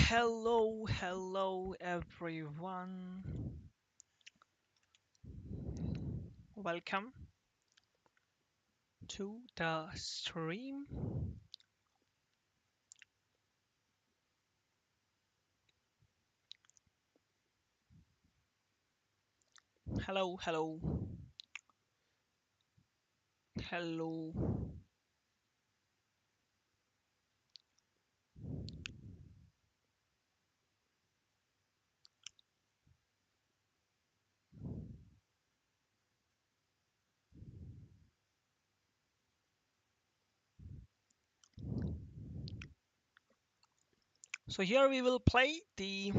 Hello everyone. Welcome to the stream. Hello. Hello. So here we will play the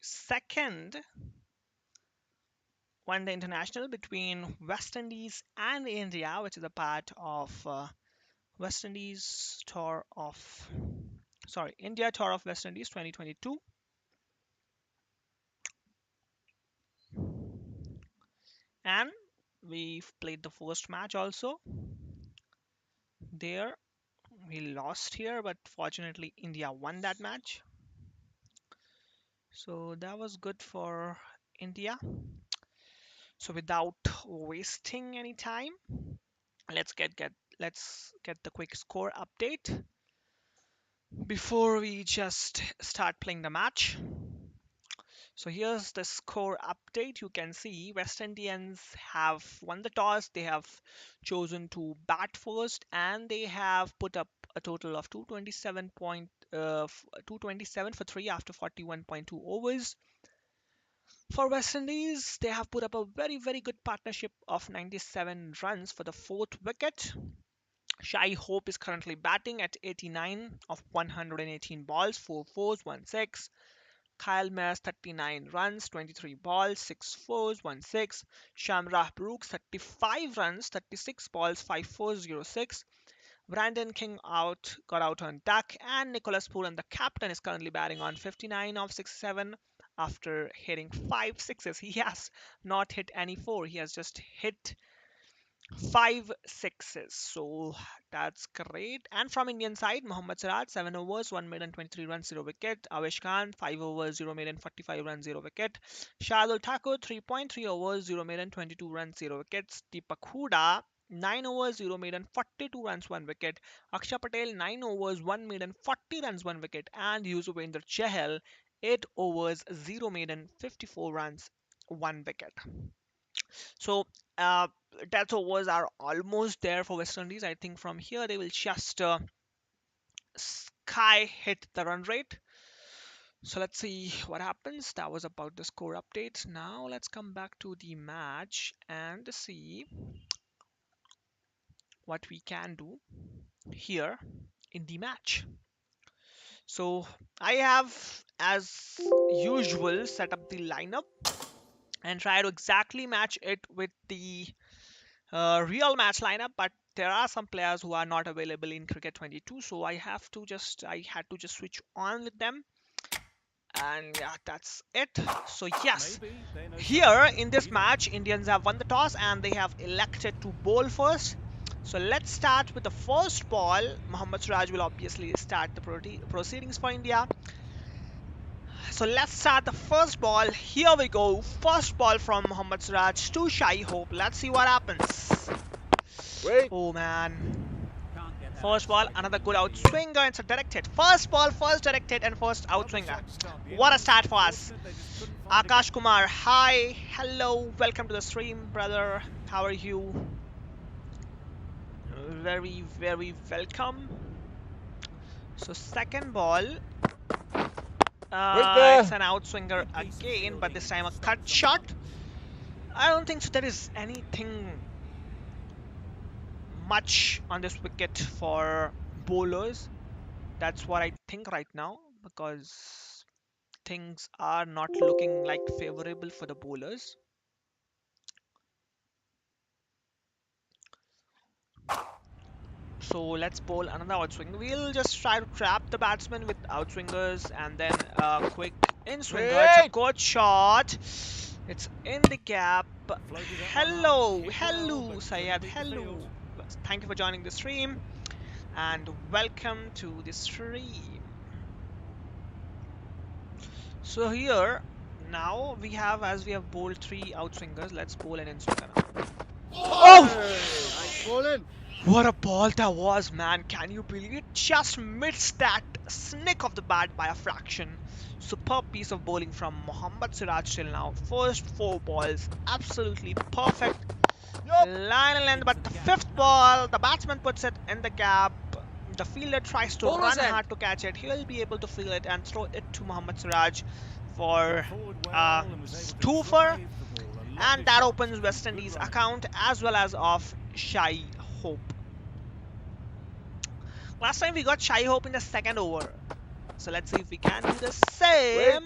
second one day international between West Indies and India, which is a part of West Indies tour of India tour of West Indies 2022. And we've played the first match also. There we lost here, but fortunately India won that match. So that was good for India. So without wasting any time, let's get the quick score update before we just start playing the match. So here's the score update. You can see West Indians have won the toss. They have chosen to bat first, and they have put up a total of 227 for 3 after 41.2 overs. For West Indies, they have put up a very good partnership of 97 runs for the fourth wicket. Shai Hope is currently batting at 89 of 118 balls, 4 fours, 1 6. Kyle Mayers 39 runs, 23 balls, 6 fours, 1 6. Shamrah Brooks 35 runs, 36 balls, 5 fours, 0 6. Brandon King got out on duck, and Nicholas Pooran, the captain, is currently batting on 59 of 67 after hitting 5 sixes. He has not hit any 4. He has just hit 5 sixes. So that's great. And from Indian side, Mohammad Siraj 7 overs, 1 made and 23 runs, 0 wicket. Avesh Khan 5 overs, 0 made and 45 runs, 0 wicket. Shardul Thakur 3.3 overs, 0 made and 22 runs, 0 wickets. Deepak Hooda 9 overs, 0 made and 42 runs, 1 wicket. Akshay Patel 9 overs, 1 made and 40 runs, 1 wicket. And Yuzvendra Chahal 8 overs, 0 made and 54 runs, 1 wicket. So death overs are almost there for West Indies. I think from here they will just sky hit the run rate. So let's see what happens. That was about the score update. Now let's come back to the match and see what we can do here in the match. So I have, as usual, set up the lineup and try to exactly match it with the real match lineup, but there are some players who are not available in cricket 22, so I had to just switch on with them, and yeah, that's it. So yes, here in this match Indians have won the toss and they have elected to bowl first. So let's start with the first ball. Mohammad Siraj will obviously start the proceedings for India. So let's start the first ball. Here we go. First ball from Mohammad Siraj to Shai Hope. Let's see what happens. Wait. Oh man. First ball, another good outswinger. It's a direct hit. First ball, first direct hit and first outswinger. What a start for us. Akash Kumar, hi. Hello. Welcome to the stream, brother. How are you? Very welcome. So second ball. It's an outswinger again, but this time a cut shot. I don't think so there is anything much on this wicket for bowlers. That's what I think right now, because things are not looking like favorable for the bowlers. So let's bowl another outswing. We'll just try to trap the batsman with outswingers and then a quick in-swinger. It's a good shot. It's in the gap. Hello, Syed. Hello. Thank you for joining the stream. and welcome to the stream. So here now we have, as we have bowled 3 outswingers, let's bowl an in-swinger now. Oh! Nice bowling. What a ball that was, man. Can you believe it? Just missed that snick of the bat by a fraction. Superb piece of bowling from Mohammad Siraj till now. First 4 balls, absolutely perfect. Line and length, but the 5th ball, the batsman puts it in the gap. The fielder tries to run hard to catch it. He'll be able to feel it and throw it to Mohammad Siraj for a twofer. And that opens West Indies' account as well as of Shai Hope. Last time we got Shai Hope in the 2nd over. So let's see if we can do the same.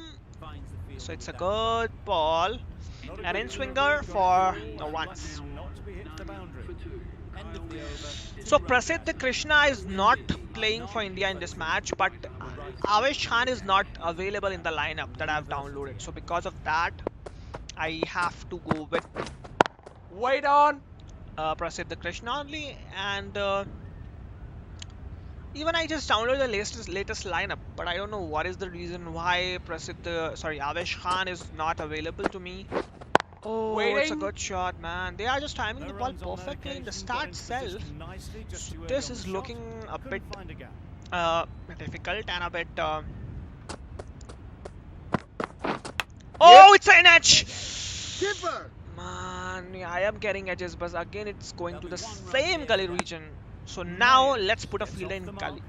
So it's a good ball. An in-swinger for no runs. So Prasidh Krishna is not playing for India in this match, but Avesh Khan is not available in the lineup that I've downloaded. So because of that, I have to go with Wait on. Prasidh Krishna only, and even I just downloaded the latest lineup, but I don't know what is the reason why Avesh Khan is not available to me. Oh, it's a good shot, man. They are just timing the ball perfectly in the start itself. So this is looking a bit difficult and a bit. Oh, it's an edge! Keeper. Man, yeah, I am getting edges, but again, it's going to the same gully region. So now let's put a fielder in gully.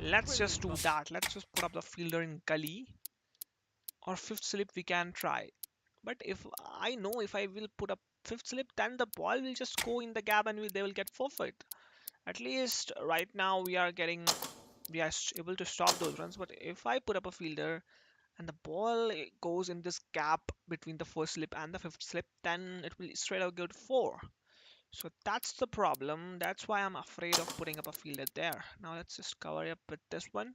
Let's just do that. Let's just put up the fielder in gully. Or 5th slip we can try. But if I know if I will put up 5th slip, then the ball will just go in the gap and they will get forfeit. At least right now we are able to stop those runs. But if I put up a fielder and the ball goes in this gap between the 1st slip and the 5th slip, then it will straight out go to 4. So that's the problem. That's why I'm afraid of putting up a fielder there. Now let's just cover up with this one.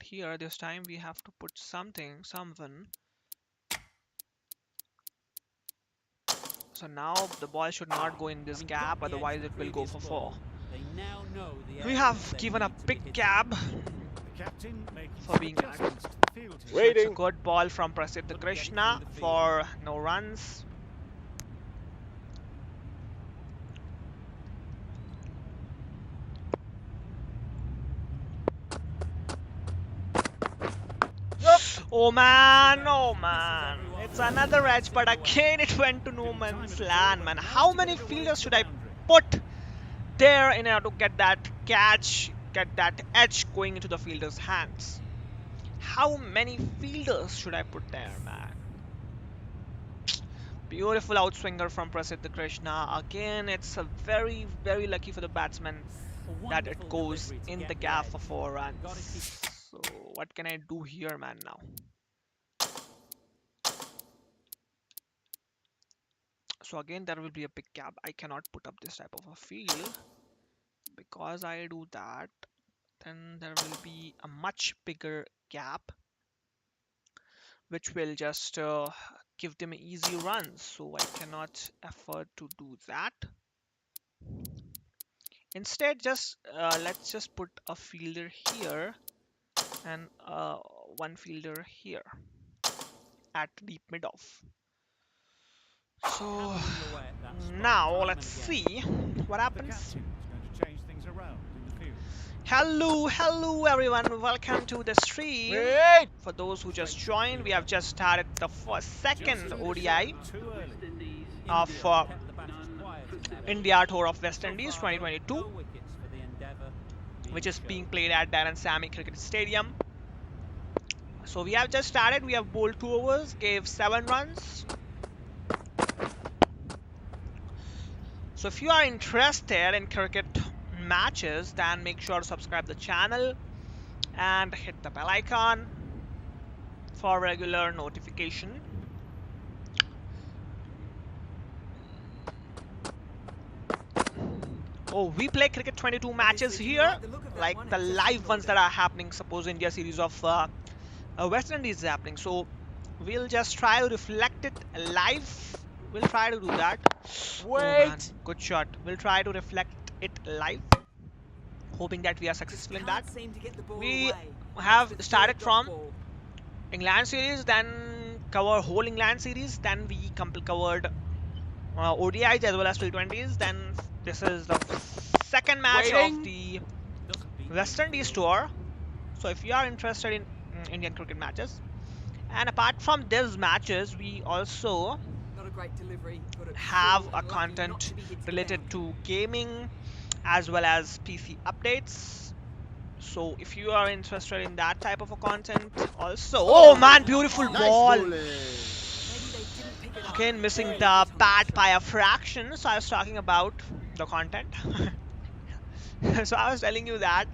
Here this time we have to put someone. So now the ball should not go in this gap, otherwise it will go for 4. We have given a big gap for being bad. So it's a good ball from Prasidh Krishna for no runs. Oh man, it's another edge, but again it went to no man's land, man. How many fielders should I put there in order to get that catch, get that edge going into the fielder's hands? How many fielders should I put there, man? Beautiful outswinger from Prasidh Krishna. Again, it's a very, very lucky for the batsman that it goes in the gap for 4 runs. So what can I do here, man, now? So again, there will be a big gap. I cannot put up this type of a field. Because I do that, then there will be a much bigger gap, which will just give them easy runs. So I cannot afford to do that. Instead, just let's just put a fielder here and one fielder here at deep mid-off. So now let's see what happens. Hello everyone, welcome to the stream. For those who just joined, we have just started the second ODI of India Tour of West Indies 2022, which is being played at Darren Sammy Cricket Stadium. So we have just started, we have bowled 2 overs, gave 7 runs. So if you are interested in cricket matches, then make sure to subscribe the channel and hit the bell icon for regular notification. Oh, we play cricket 22 matches here, like the live ones that are happening. Suppose India series of West Indies is happening, so we'll just try to reflect it live. We'll try to do that. Oh man, Wait. good shot. We'll try to reflect it live, hoping that we are successful in that. We have started from England series, then cover whole England series, then we covered ODIs as well as T20s. Then this is the second match of Waiting. the West Indies tour. So if you are interested in Indian cricket matches, and apart from these matches, we also have a content related to gaming as well as PC updates. So if you are interested in that type of a content also, oh man, beautiful Nice ball. bowling. Again, missing the bat by a fraction. So I was talking about the content. So I was telling you that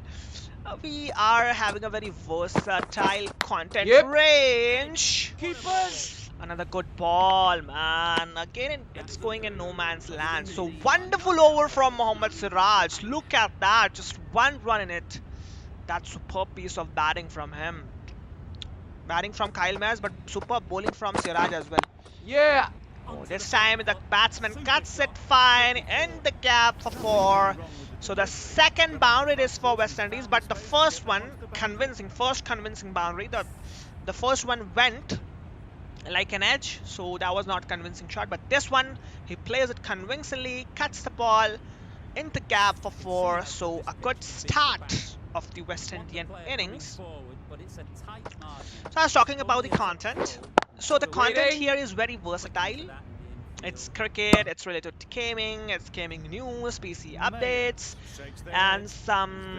we are having a very versatile content range. Keepers. Another good ball, man. Again, it's going in no man's land. So wonderful over from Mohammad Siraj. Look at that. Just one run in it. That superb piece of batting from him. Batting from Kyle Mayers, but superb bowling from Siraj as well. Yeah. Oh, this time the batsman cuts it fine in the gap for 4. So the second boundary is for West Indies, but the first one, first convincing boundary. The first one went like an edge, so that was not convincing shot. But this one, he plays it convincingly, cuts the ball in the gap for 4. So a good start of the West Indian innings. So I was talking about the content. So the content here is very versatile. It's cricket, it's related to gaming, it's gaming news, PC updates, and some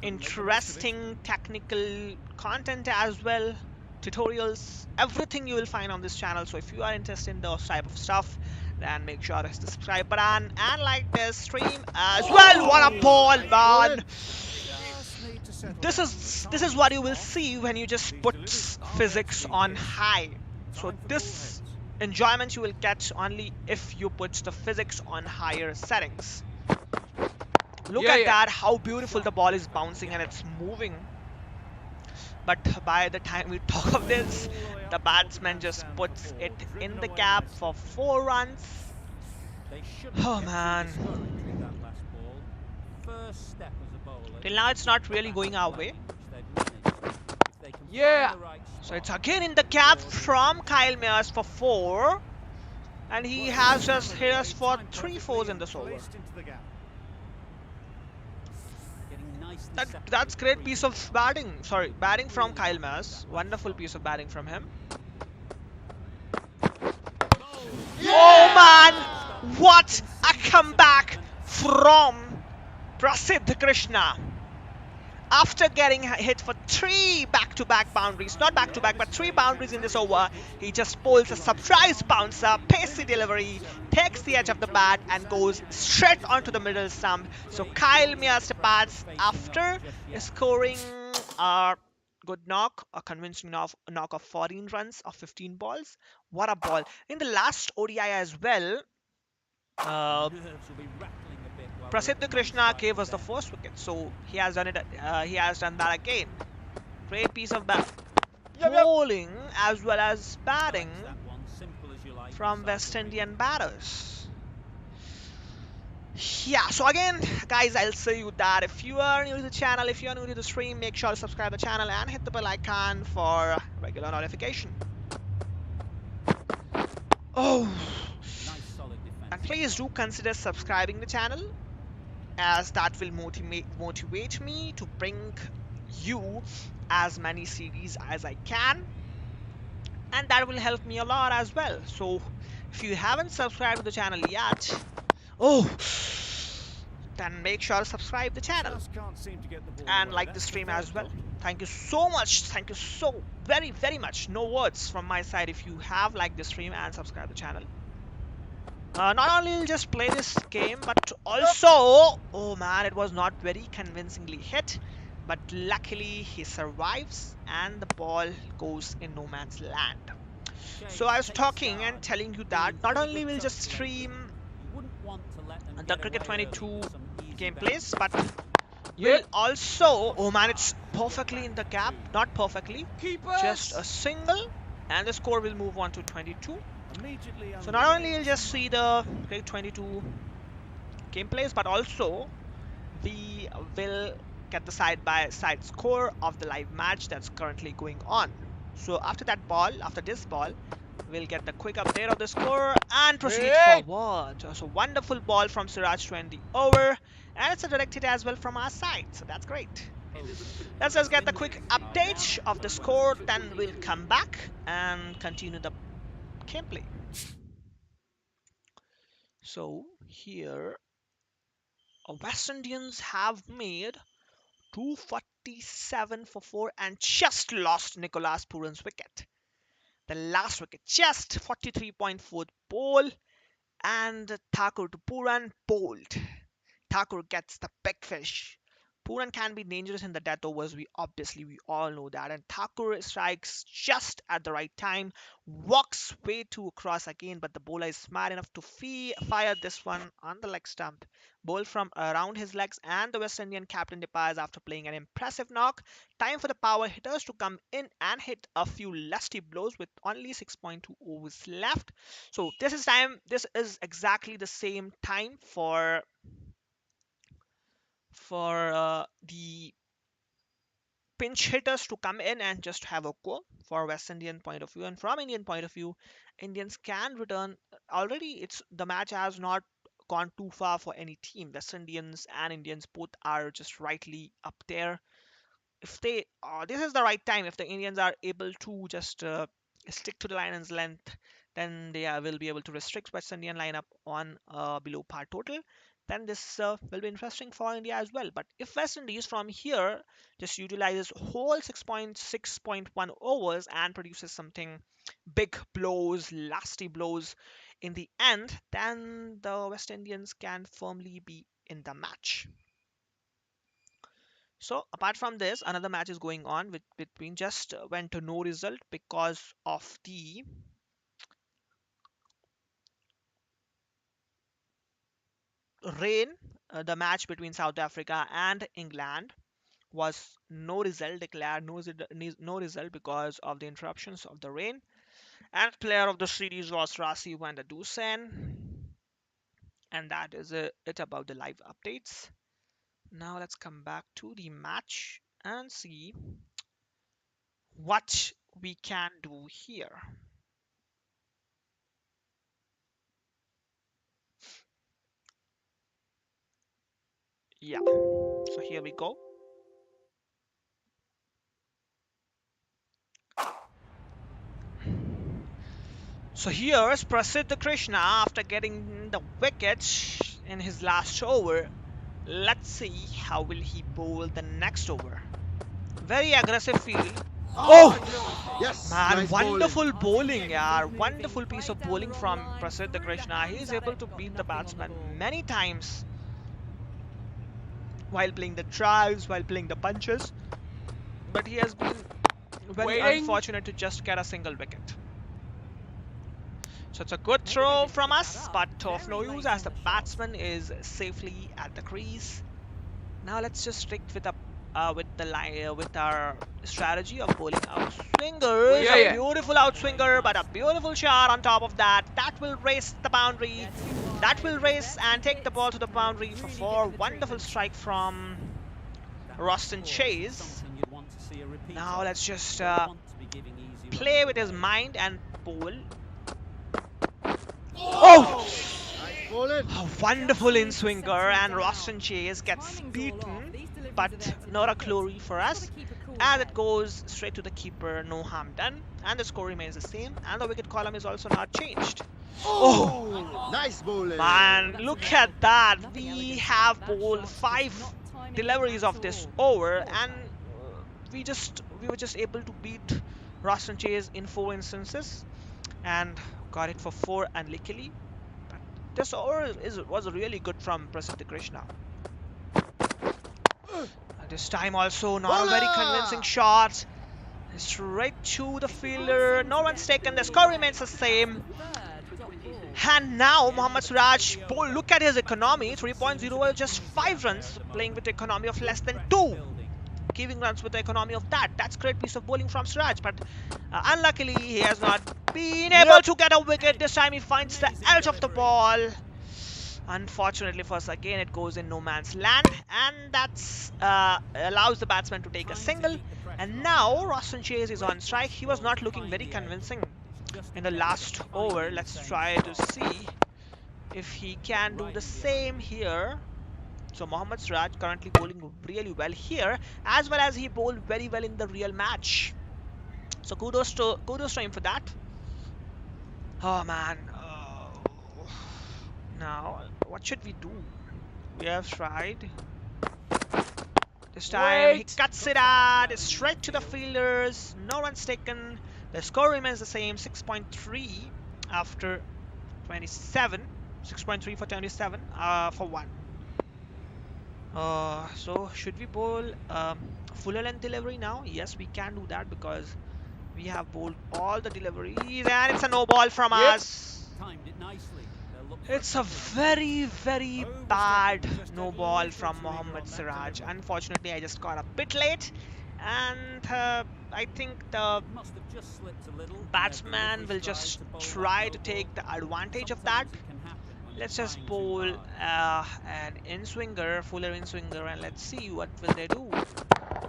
interesting technical content as well, tutorials, everything you will find on this channel. So if you are interested in those type of stuff, then make sure to hit the subscribe button and like this stream as well. What a ball, man! This is what you will see when you just put physics on high. So this enjoyment you will get only if you put the physics on higher settings. Look at that, how beautiful the ball is bouncing and it's moving. But by the time we talk of this, the batsman just puts it in the gap for 4 runs. Oh man. Till now it's not really going our way. Yeah. So it's again in the gap from Kyle Mayers for 4. And he has just hit us for 3 4s in this over. That's great piece of batting. Sorry, batting from Kyle Mayers. Wonderful piece of batting from him. Oh man! What a comeback from Prasidh Krishna. After getting hit for 3 back-to-back boundaries, not back-to-back, but 3 boundaries in this over, he just pulls a surprise bouncer, pacey delivery, takes the edge of the bat and goes straight onto the middle stump. So Kyle Mayers departs after scoring a good knock, a convincing knock of 14 runs of 15 balls. What a ball. In the last ODI as well, Prasidh Krishna gave us the first wicket, so he has done it. He has done that again. Great piece of bowling as well as batting from West Indian batters. Yeah, so again, guys, I'll say you that if you are new to the channel, if you are new to the stream, make sure to subscribe to the channel and hit the bell icon for regular notification. Oh, and please do consider subscribing the channel, as that will motivate me to bring you as many series as I can, and that will help me a lot as well. So if you haven't subscribed to the channel yet, then make sure to subscribe the channel and like the stream as well. Thank you so much. Thank you so very much. No words from my side if you have liked the stream and subscribed the channel. Not only will just play this game, but also, oh man, it was not very convincingly hit, but luckily he survives and the ball goes in no man's land. So I was talking and telling you that not only will just stream the Cricket 22 gameplays, but will also, oh man, it's perfectly in the gap, not perfectly, just a single, and the score will move on to 22. So not only you'll just see the Grade 22 gameplays, but also we will get the side-by-side score of the live match that's currently going on. So after this ball, we'll get the quick update of the score and proceed forward. So wonderful ball from Siraj to end the over, and it's a direct hit as well from our side, so that's great. Let's just get the quick update of the score, then we'll come back and continue the gameplay. So here, West Indians have made 247 for 4 and just lost Nicholas Puran's wicket. The last wicket, just 43.4 ball, and Thakur to Puran bowled. Thakur gets the big fish. Puran can be dangerous in the death overs, we all know that. And Thakur strikes just at the right time, walks way too across again, but the bowler is smart enough to fire this one on the leg stump. Bowl from around his legs, and the West Indian captain departs after playing an impressive knock. Time for the power hitters to come in and hit a few lusty blows with only 6.2 overs left. So this is exactly the same time for the pinch hitters to come in and just have a go for West Indian point of view. And from Indian point of view, Indians can return. Already the match has not gone too far for any team. West Indians and Indians both are just rightly up there. If they this is the right time, if the Indians are able to just stick to the line's length, then they will be able to restrict West Indian lineup on below par total. Then this will be interesting for India as well. But if West Indies from here just utilizes whole 6.1 overs and produces something big blows, lusty blows in the end, then the West Indians can firmly be in the match. So apart from this, another match is going on between just went to no result because of the rain. The match between South Africa and England was no result, declared no result because of the interruptions of the rain. And player of the series was Rasi van der Dusen. And that is it about the live updates. Now let's come back to the match and see what we can do here. Yeah, so here we go. So here's Prasidh Krishna after getting the wicket in his last over. Let's see how will he bowl the next over. Very aggressive field. Oh! Yes! Man, Nice wonderful bowling, yeah. Wonderful piece of bowling from Prasidh Krishna. He is able to beat the batsman many times while playing the trials, while playing the punches. But he has been very unfortunate to just get a single wicket. So it's a good throw from us, but of no use as the batsman is safely at the crease. Now let's just stick with our strategy of bowling outswingers. A beautiful outswinger, but a beautiful shot on top of that. That will race the boundary. That will race and take the ball to the boundary for 4. Wonderful strike from Roston Chase. Now let's just play with his mind and bowl. Oh! A wonderful in-swinger, and Roston Chase gets beaten, but not a glory for us, as it goes straight to the keeper, no harm done, and the score remains the same, and the wicket column is also not changed. Oh! Nice bowling! Man, look at that! We have bowled 5 deliveries of this over, and we were just able to beat Roston Chase in 4 instances, and got it for 4 unluckily. But this over was really good from Prasidh Krishna. This time also not a very convincing shot. Straight to the fielder. No runs taken. The score remains the same. And now Mohammad Suraj, look at his economy. 3.0, just 5 runs, playing with economy of less than 2. giving runs with the economy of that. That's a great piece of bowling from Siraj, but unluckily he has not been able to get a wicket. This time he finds the edge of the ball. Unfortunately for us, again it goes in no man's land, and that's allows the batsman to take a single. And now Roston Chase is on strike. He was not looking very convincing in the last over. Let's try to see if he can do the same here. So Mohammad Siraj currently bowling really well here, as well as he bowled very well in the real match. So kudos to him for that. Oh man. Now what should we do? We have tried. This time he cuts it out straight to the fielders. No runs taken. The score remains the same, 6.3 after 27. 6.3 for 27 for 1. So should we bowl fuller length delivery now? Yes, we can do that because we have bowled all the deliveries, and it's a no ball from us. It's a very, very bad no ball from Mohammad Siraj. Unfortunately, I just got a bit late, and I think the batsman will just try to take the advantage of that. Let's just bowl an in-swinger, fuller in-swinger, and let's see what will they do.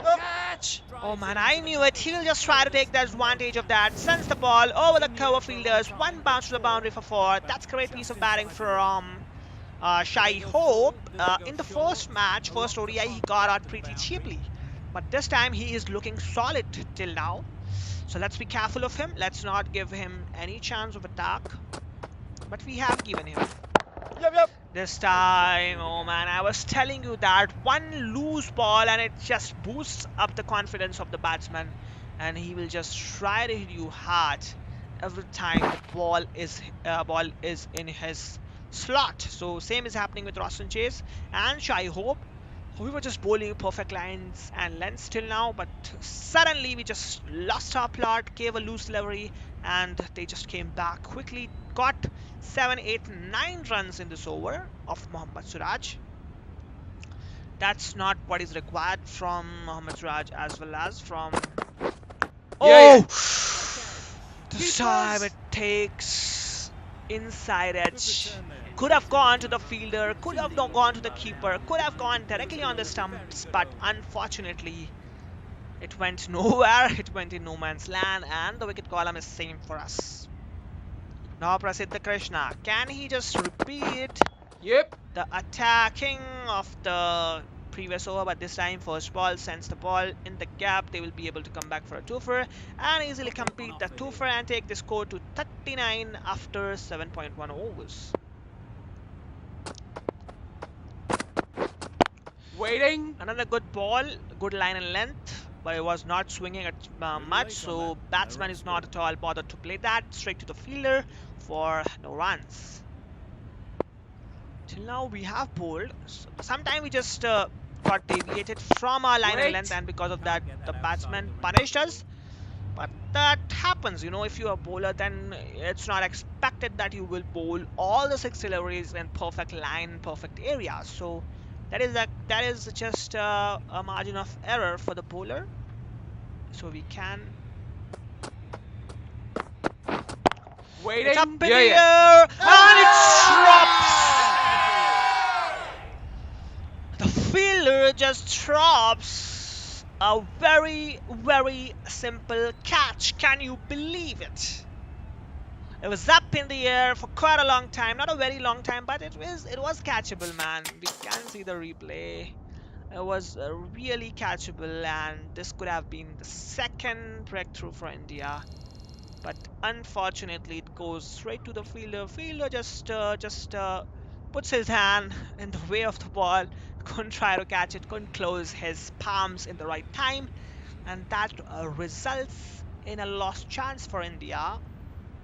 Catch! Oh man, I knew it. He'll just try to take the advantage of that. Sends the ball over the cover fielders. One bounce to the boundary for 4. That's a great piece of batting from Shai Hope. In the first match, first ODI, he got out pretty cheaply. But this time, he is looking solid till now. So let's be careful of him. Let's not give him any chance of attack. But we have given him. This time, oh man, I was telling you that one loose ball and it just boosts up the confidence of the batsman, and he will just try to hit you hard every time the ball is in his slot. So same is happening with Roston Chase and Shai Hope. We were just bowling perfect lines and lengths till now, but suddenly we just lost our plot, gave a loose delivery, and they just came back quickly. Got 7, 8, 9 runs in this over of Mohammad Siraj. That's not what is required from Mohammad Siraj as well as from... Oh! This time it takes inside edge. Could have gone to the fielder, could have gone to the keeper, could have gone directly on the stumps, but unfortunately it went nowhere. It went in no man's land, and the wicket column is same for us. Now Prasiddha Krishna, can he just repeat the attacking of the previous over? But this time first ball sends the ball in the gap. They will be able to come back for a twofer and easily complete the twofer and take the score to 39 after 7.1 overs. Waiting. Another good ball, good line and length, but it was not swinging at much, so batsman is not at all bothered to play that. Straight to the fielder for no runs. Till now we have bowled. Sometimes we just got deviated from our line and length, and because of that the batsman punished us. But that happens, you know, if you're a bowler, then it's not expected that you will bowl all the 6 deliveries in perfect line, perfect area. So that is just a margin of error for the bowler. So we can... Waiting. It's up in the air, and it drops. The fielder just drops a very, very simple catch. Can you believe it? It was up in the air for quite a long time, not a very long time, but it was catchable, man. We can see the replay. It was really catchable, and this could have been the second breakthrough for India. But unfortunately, it goes straight to the fielder. Fielder just puts his hand in the way of the ball. Couldn't try to catch it. Couldn't close his palms in the right time, and that results in a lost chance for India.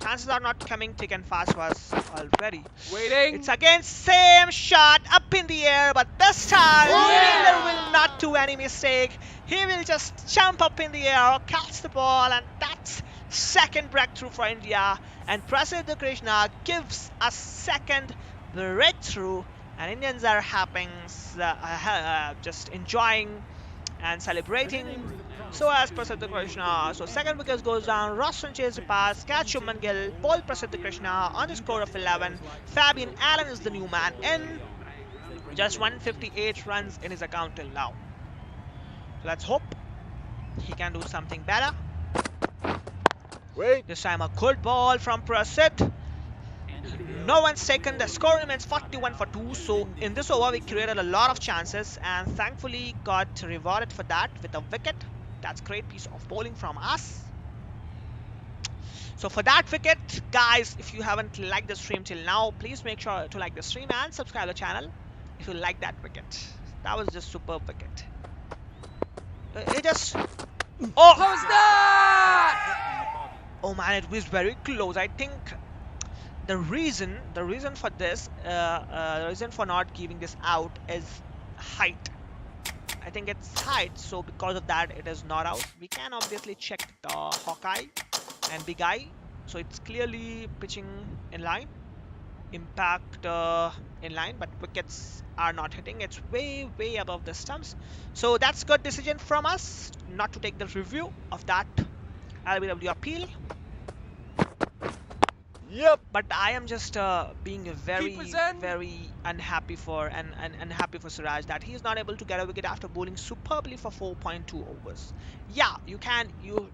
Chances are not coming thick and fast for us already. Waiting. It's again same shot up in the air, but this time fielder will not do any mistake. He will just jump up in the air, catch the ball, and that's second breakthrough for India. And Prasiddha Krishna gives a second breakthrough, and Indians are just enjoying and celebrating. So as Prasidha Krishna, so second wicket goes down. Roshan chased the pass, catch Shuman Gill, ball Prasidha Krishna on the score of 11. Fabian Allen is the new man in. Just 158 runs in his account till now. So let's hope he can do something better. Wait. This time a good ball from Prasidh. No one's taken. The score remains 41 for 2. So in this over we created a lot of chances and thankfully got rewarded for that with a wicket. That's a great piece of bowling from us. So for that wicket, guys, if you haven't liked the stream till now, please make sure to like the stream and subscribe the channel if you like that wicket. That was just superb wicket. It just... Oh! How's that? Oh man, it was very close. I think the reason for this, the reason for not giving this out is height. I think it's height, so because of that, it is not out. We can obviously check the Hawkeye and Big Eye, so it's clearly pitching in line, impact in line, but wickets are not hitting. It's way above the stumps, so that's good decision from us not to take the review of that LBW appeal. Yep. But I am just being very unhappy for unhappy for Siraj that he is not able to get a wicket after bowling superbly for 4.2 overs. Yeah, you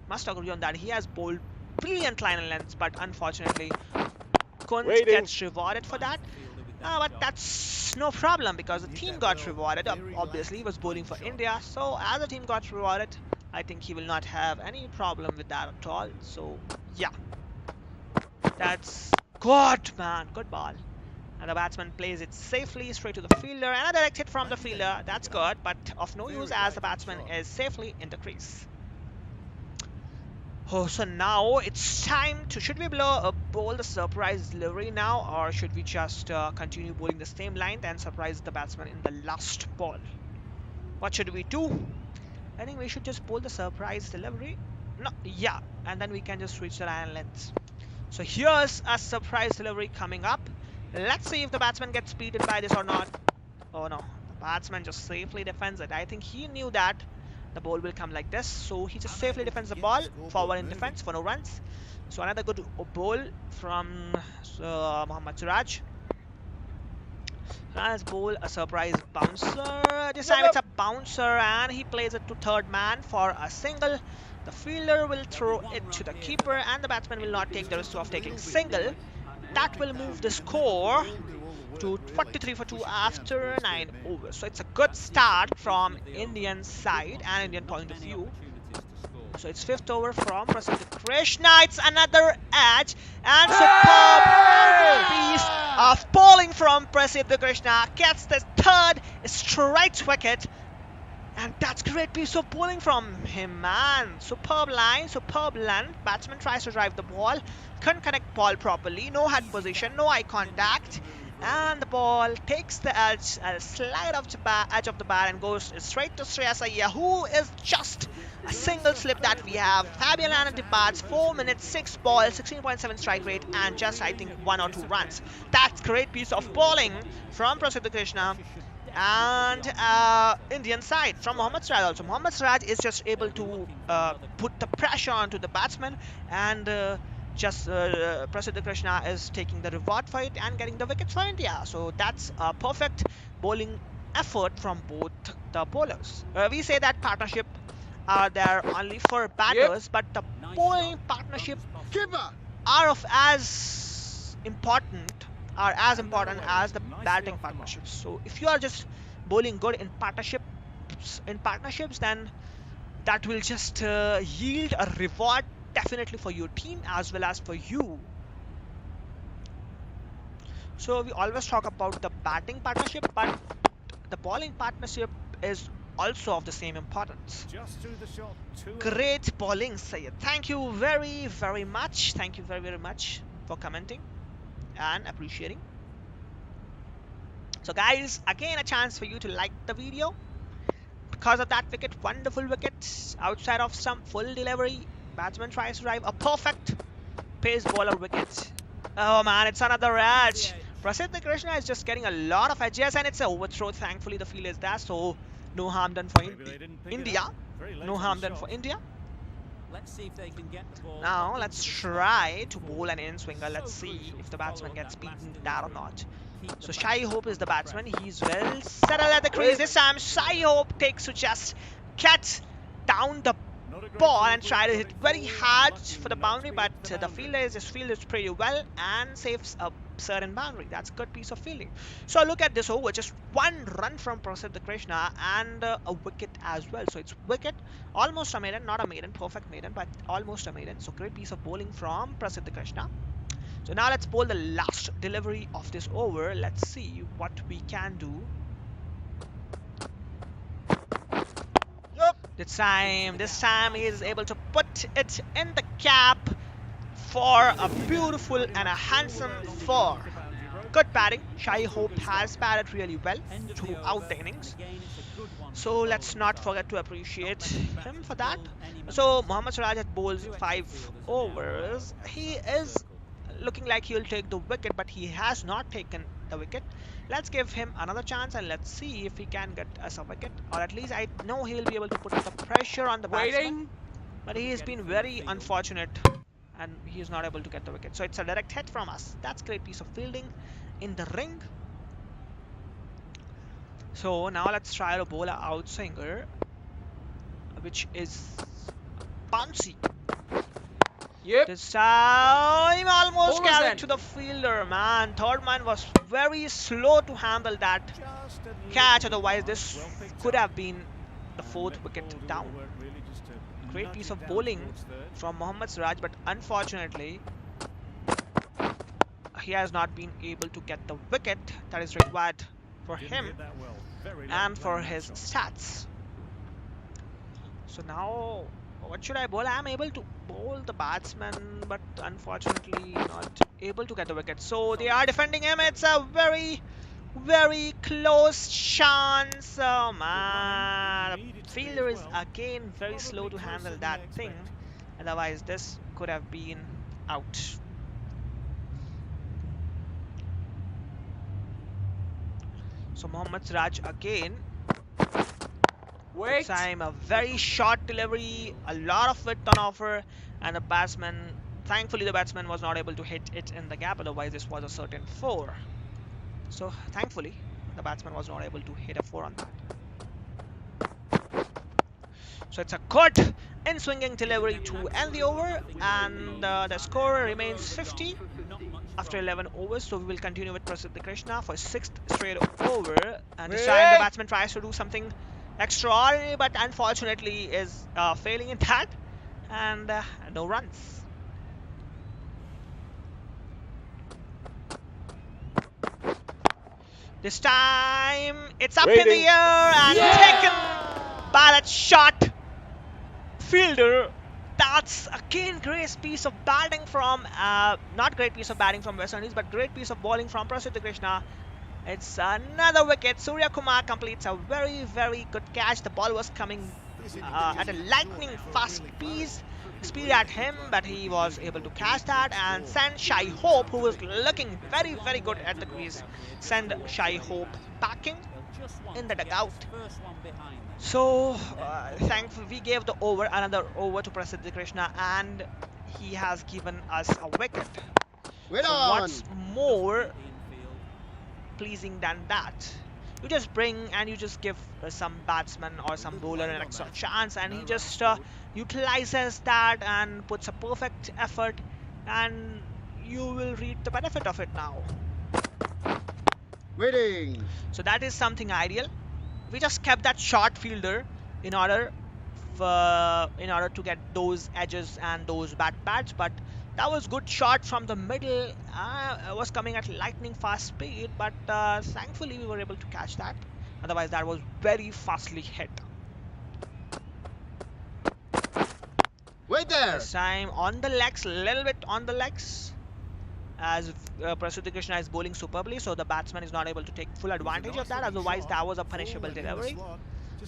must agree on that. He has bowled brilliant line and lengths, but unfortunately couldn't get rewarded for that. But that's no problem because the team got rewarded. Obviously, he was bowling for India, so as the team got rewarded, I think he will not have any problem with that at all. So yeah. That's good, man. Good ball. And the batsman plays it safely straight to the fielder. And a direct hit from the fielder. That's good, but of no use as the batsman is safely in the crease. Oh, so now it's time to... Should we bowl the surprise delivery now, or should we just continue bowling the same line and surprise the batsman in the last ball? What should we do? I think we should just bowl the surprise delivery. No, yeah, and then we can just reach the line length. So here's a surprise delivery coming up. Let's see if the batsman gets speeded by this or not. Oh no, the batsman just safely defends it. I think he knew that the ball will come like this, so he just safely defends the ball, forward in defense for no runs. So another good bowl from Mohammad Siraj. Let's bowl a surprise bouncer. This time it's a bouncer and he plays it to third man for a single. The fielder will throw it to the keeper and the batsman will not take the risk of taking single. That will move the score to 43 for 2 after 9 overs. So it's a good start from Indian side and Indian point of view. So it's 5th over from Prasidha Krishna. It's another edge and superb piece of bowling from Prasidha Krishna. Gets the 3rd straight wicket. And that's great piece of bowling from him, man. Superb line, superb length. Batsman tries to drive the ball. Couldn't connect ball properly. No head position, no eye contact. And the ball takes the edge, slide off the edge of the bat and goes straight to Shreyas Iyer, who is just a single slip that we have. Fabian Allen departs, 4 minutes, 6 balls, 16.7 strike rate, and just, I think, 1 or 2 runs. That's great piece of bowling from Prasidha Krishna. And Indian side from Mohammad Siraj also. Mohammad Siraj is just able to put the pressure onto the batsman and Prasidha Krishna is taking the reward for it and getting the wickets for India. So that's a perfect bowling effort from both the bowlers. We say that partnership are there only for batters, but the bowling partnership are as important as the batting partnerships. So if you are just bowling good in partnerships, then that will just yield a reward definitely for your team as well as for you. So we always talk about the batting partnership, but the bowling partnership is also of the same importance. Great bowling, Syed. Thank you very much. Thank you very much for commenting and appreciating. So guys, again a chance for you to like the video. Because of that wicket, wonderful wicket, outside of some full delivery, batsman tries to drive a perfect pace bowler wicket. Oh man, it's another edge. Prasidha Krishna is just getting a lot of edges and it's an overthrow. Thankfully the field is there, so No harm done for Maybe they didn't pick it India. up. Very late No on harm the done for shot. India. Let's see if they can get the ball Now up let's into the try slot to before. bowl an in-swinger. Let's So see crucial if to the batsman follow gets that last beaten that or delivery. not. Keep the So Shai batsman Hope is the under batsman. pressure. He's well settled at the crease. This time Shai Hope takes to just cut down the Not a great ball and delivery, try to got hit it very full, hard unlucky for the not to boundary, be but hit the the boundary. fielder is just fielded pretty well and saves a certain boundary. That's a good piece of fielding. So look at this over, just one run from Prasidh Krishna and a wicket as well. So it's wicket, almost a maiden, not a maiden, perfect maiden, but almost a maiden. So great piece of bowling from Prasidh Krishna. So now let's bowl the last delivery of this over. Let's see what we can do. This time he is able to put it in the cap for a beautiful and a handsome four. Good batting. Shai Hope has batted really well throughout the innings. So let's not forget to appreciate him for that. So Mohammad Siraj has bowled 5 overs. He is looking like he'll take the wicket, but he has not taken the wicket. Let's give him another chance and let's see if he can get us a wicket, or at least I know he'll be able to put the pressure on the batsman. But he has been very unfortunate and he is not able to get the wicket. So it's a direct hit from us. That's a great piece of fielding in the ring. So now let's try to bowl a outswinger, which is bouncy. This time almost carried to the fielder, man. Third man was very slow to handle that catch, otherwise this could have been the 4th wicket down. Great piece of bowling from Mohammad Siraj, but unfortunately he has not been able to get the wicket that is required for him and for his stats. So now what should I bowl? I'm able to bowl the batsman, but unfortunately not able to get the wicket. So they are defending him. It's a very, very close chance. Oh man, the fielder is again very slow to handle that thing. Otherwise this could have been out. So Mohammad Siraj again. This time a very short delivery, a lot of width on offer, and the batsman, thankfully the batsman was not able to hit it in the gap, otherwise this was a certain 4. So thankfully the batsman was not able to hit a 4 on that. So it's a good in-swinging delivery to end the over, and the score remains 50 after 11 overs. So we will continue with Prasidh Krishna for 6th straight over, and this time the batsman tries to do something extraordinary, but unfortunately is failing in that, and no runs. This time it's up in the air and taken by that shot fielder. That's again great piece of batting from not great piece of batting from West Indies, but great piece of bowling from Prasidh Krishna. It's another wicket. Surya Kumar completes a very, very good catch. The ball was coming at a lightning fast speed at him, but he was able to catch that and send Shai Hope, who was looking very, very good at the crease, send Shai Hope packing in the dugout. So thankfully we gave the over, another over to Prasidh Krishna, and he has given us a wicket. So what's more pleasing than that? You just bring and you just give some batsman or some bowler an extra chance, and he just utilizes that and puts a perfect effort, and you will reap the benefit of it now. So that is something ideal. We just kept that short fielder in order to get those edges and those bats, but that was good shot from the middle. It was coming at lightning fast speed, but thankfully we were able to catch that. Otherwise that was very fastly hit. This time on the legs, little bit on the legs, as Prasidh Krishna is bowling superbly, so the batsman is not able to take full advantage of that. Otherwise that was a punishable delivery.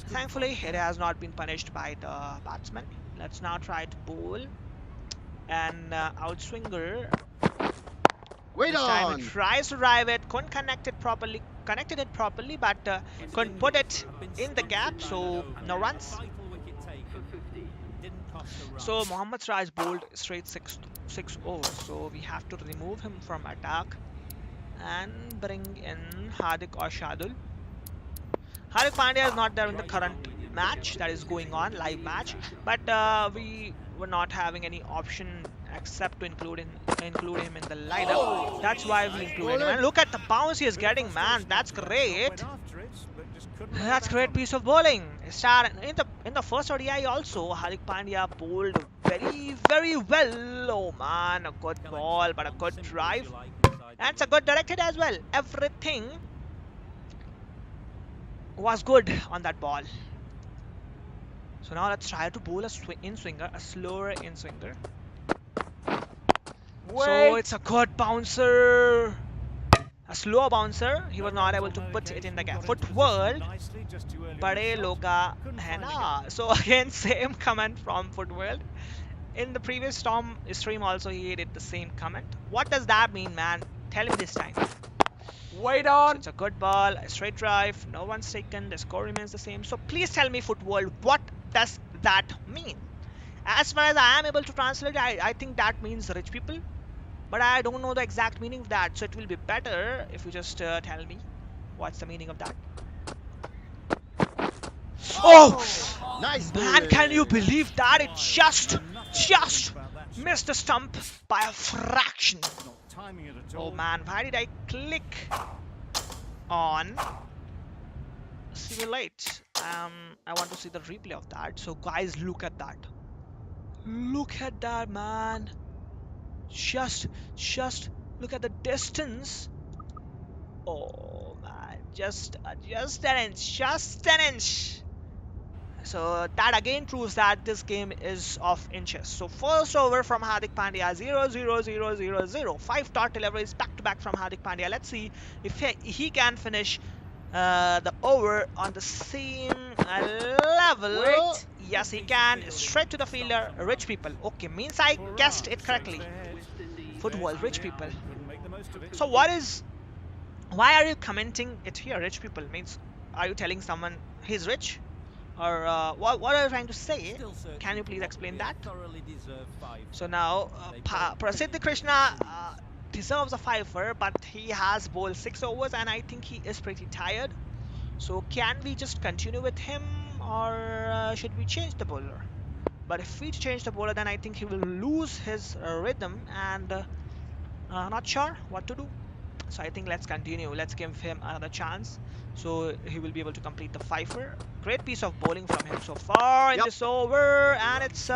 Thankfully it has not been punished by the batsman. Let's now try to bowl an outswinger. This time he tries to drive it, couldn't connect it properly, connected it properly, but couldn't put it in the gap, so no runs. So Mohammad Siraj bowled straight six overs, so we have to remove him from attack and bring in Hardik or Shadul. Hardik Pandya is not there in the current match that is going on, live match, but we were not having any option except to include him in the lineup. That's why we included him. And look at the bounce he is getting, man. That's great. That's great piece of bowling. Start in the first ODI also. Hardik Pandya bowled very well. Oh man, a good ball, but a good drive, and it's a good directed as well. Everything was good on that ball. So now let's try to bowl a in-swinger, a slower in-swinger. So it's a good bouncer. A slow bouncer. He was not able to put it in the gap. Footworld. Bade loga hai na. So again, same comment from Footworld. In the previous stream also he did the same comment. What does that mean, man? Tell me this time. Wait on. So it's a good ball, a straight drive, no one's taken, the score remains the same. So please tell me, Footworld, what does that mean? As far as I am able to translate, I think that means rich people. But I don't know the exact meaning of that. So it will be better if you just tell me what's the meaning of that. Oh! Nice, Man, can you believe that? It just missed the stump by a fraction. Oh man, why did I click on simulate? I want to see the replay of that. So guys, look at that. Look at that, man. Just look at the distance. Oh man, just an inch. So that again proves that this game is of inches. So first over from Hardik Pandya, 0-0-0-0-0. 5 dot deliveries back to back from Hardik Pandya. Let's see if he can finish the over on the same level. Wait. Yes, he can. Straight to the fielder. Rich people. Okay, means I guessed it correctly. Football, rich people. So why are you commenting it here? Rich people means, are you telling someone he's rich? Or what are you trying to say? Can you please explain that? So now Prasidh Krishna deserves a fiver, but he has bowled 6 overs and I think he is pretty tired. So can we just continue with him, or should we change the bowler? But if we change the bowler, then I think he will lose his rhythm, and not sure what to do. So I think let's continue. Let's give him another chance. So he will be able to complete the fiver. Great piece of bowling from him so far in this over, and it's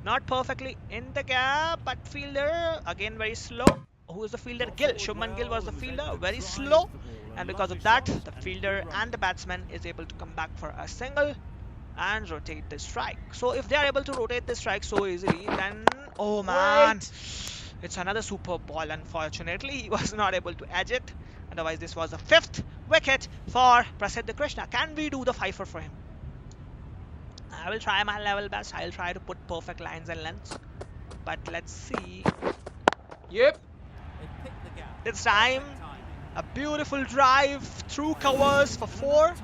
not perfectly in the gap, but fielder again very slow. Who is the fielder? Gill. Shubman Gill was the fielder, very slow, and because of that, the fielder and the batsman is able to come back for a single and rotate the strike. So if they are able to rotate the strike so easily, then oh man, it's another super ball. Unfortunately, he was not able to edge it. Otherwise, this was the 5th wicket for Prasidh Krishna. Can we do the fifer for him? I will try my level best. I'll try to put perfect lines and lengths. But let's see. Yep. This time, a beautiful drive through covers for 4.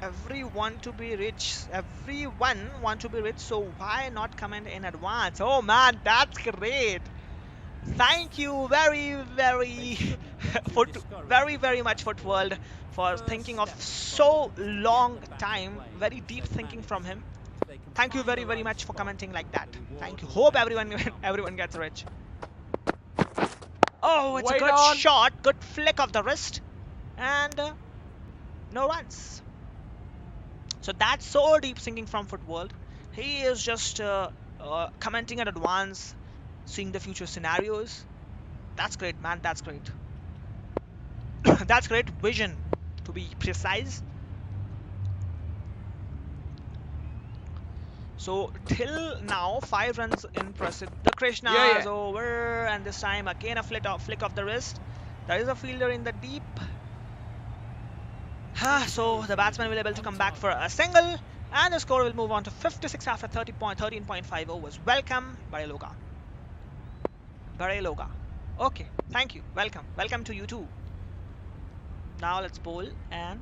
Everyone to be rich. Everyone want to be rich. So why not comment in advance? Oh man, that's great. Thank you very much Footworld for thinking of so long time. Very deep thinking from him. Thank you very much for commenting like that. Thank you. Hope everyone gets rich. Oh, it's a good shot. Good flick of the wrist. And no runs. So that's so deep thinking from Footworld. He is just commenting in advance, seeing the future scenarios. That's great, man. That's great. That's great vision, to be precise. So till now, 5 runs in Prasidh Krishna's over, and this time again a flick of the wrist. There is a fielder in the deep. So the batsman will be able to come back for a single, and the score will move on to 56 after 13.5 overs. Welcome, Bareloga. Okay, thank you. Welcome. Welcome to you too. Now let's bowl and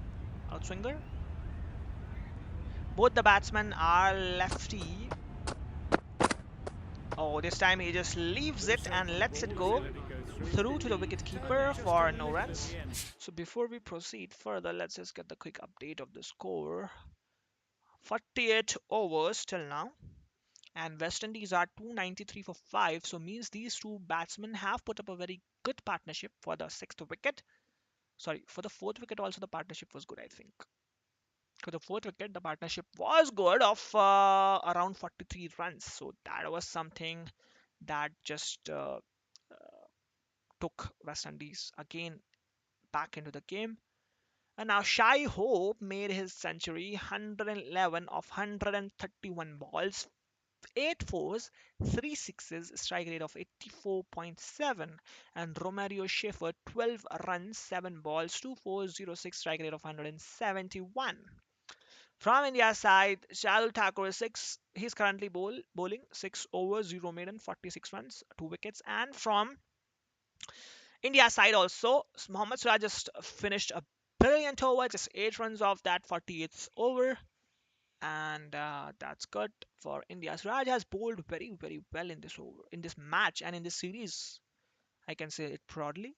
outswinger. Both the batsmen are lefty. Oh, this time he just leaves it and lets it go through to the wicket keeper for no runs. So before we proceed further, let's just get the quick update of the score. 48 overs till now, and West Indies are 293 for 5. So means these two batsmen have put up a very good partnership for the sixth wicket. Sorry, for the fourth wicket also the partnership was good, I think. For the fourth wicket, the partnership was good of around 43 runs. So that was something that just took West Indies again back into the game. And now Shai Hope made his century, 111 of 131 balls, 8 fours, 3 sixes, strike rate of 84.7. And Romario Schaefer, 12 runs, 7 balls, 2 fours, 0 6, strike rate of 171. From India's side, Shardul Thakur is 6. He's currently bowling 6 overs, 0 maiden, 46 runs, 2 wickets. And from India side also, Mohammad Suraj just finished a brilliant over, just 8 runs off that 48th over. And that's good for India. Suraj has bowled very, very well in this over, in this match and in this series. I can say it proudly.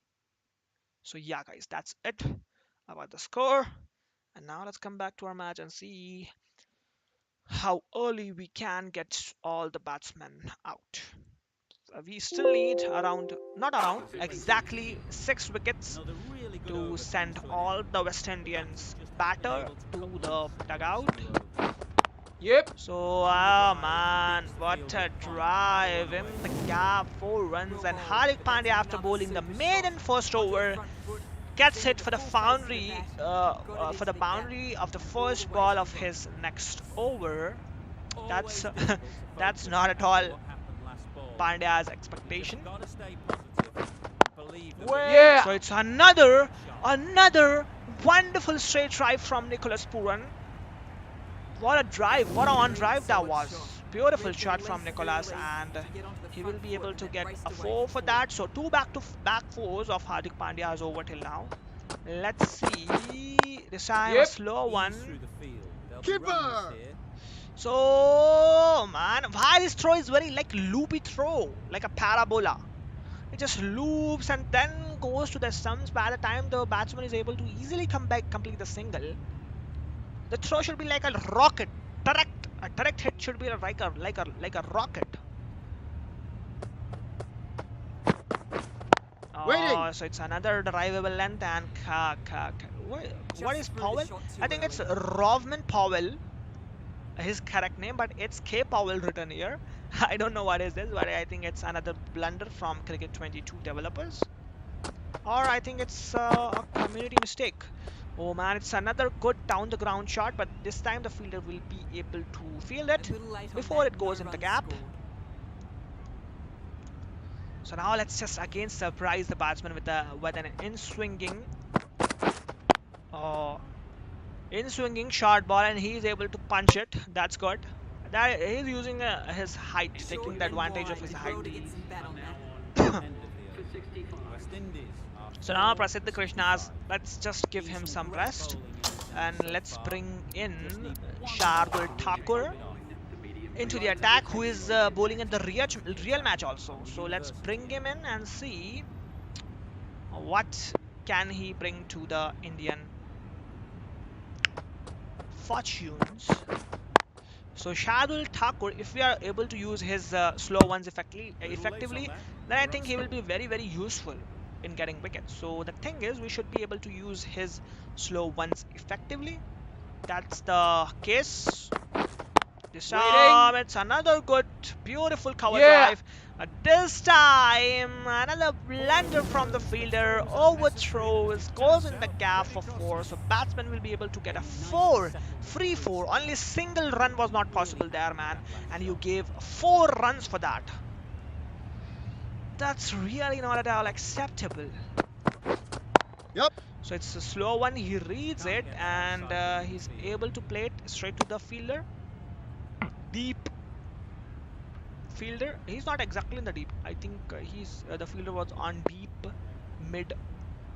So yeah, guys, that's it about the score. And now let's come back to our match and see how early we can get all the batsmen out. We still need around, not around, exactly 6 wickets Another really good to over comes send to an all end. the West Indians Just haven't been batter able to to couple the with dugout. two overs. Yep. So, Drive man, beats the what field a with fine drive power in away. the gap, 4 runs, and Hardik Pandya, after bowling the maiden first over, gets hit for the boundary of the first ball of his next over. That's Always difficult to that's focus not at after all what happened last ball. Pandya's You just expectation. gotta stay positive and believe that Well, Yeah. so it's another wonderful straight drive from Nicholas Puran. What a drive, what a on drive that was. Beautiful shot from Nicholas, and he will be able to get a 4 for that. So 2 back-to-back 4s of Hardik Pandya's over till now. Let's see. This time a Yep. slow ease one. through the field. There'll be runners here. So, man, why this throw is very like loopy throw, like a parabola. It just loops and then goes to the stumps. By the time the batsman is able to easily come back, complete the single, the throw should be like a rocket. Direct, a direct hit should be like a rocket. Oh, so it's another drivable length and what is Powell? I think it's Rovman Powell, his correct name, but it's K Powell written here. I don't know what is this, but I think it's another blunder from Cricket 22 developers, or I think it's a community mistake. Oh man, it's another good down the ground shot, but this time the fielder will be able to field it before it goes in the gap. So now let's just again surprise the batsman with an in-swinging short ball, and he is able to punch it. That's good. That he's using his height, taking the advantage of his height. End of the over. West Indies are So now 4 Prasidh for Krishna's, 65. let's just give him some Great rest, bowling in this and innings so let's far. bring in Just need one Shardul more to really Thakur top it off. into the attack, who is bowling in the real match also. So let's bring him in and see what can he bring to the Indian fortunes. So Shardul Thakur, if we are able to use his slow ones effectively, then I think he will be very, very useful in getting wickets. So the thing is, we should be able to use his slow ones effectively. That's the case. This time it's another good, beautiful cover drive. This time another blunder from the fielder, overthrows, goes in the gap for 4. So batsman will be able to get a 4, free 4. Only single run was not possible there, man. And you gave 4 runs for that. That's really not at all acceptable. Yep. So it's a slow one. He reads it and he's able to play it straight to the fielder. Deep fielder, he's not exactly in the deep. I think the fielder was on deep mid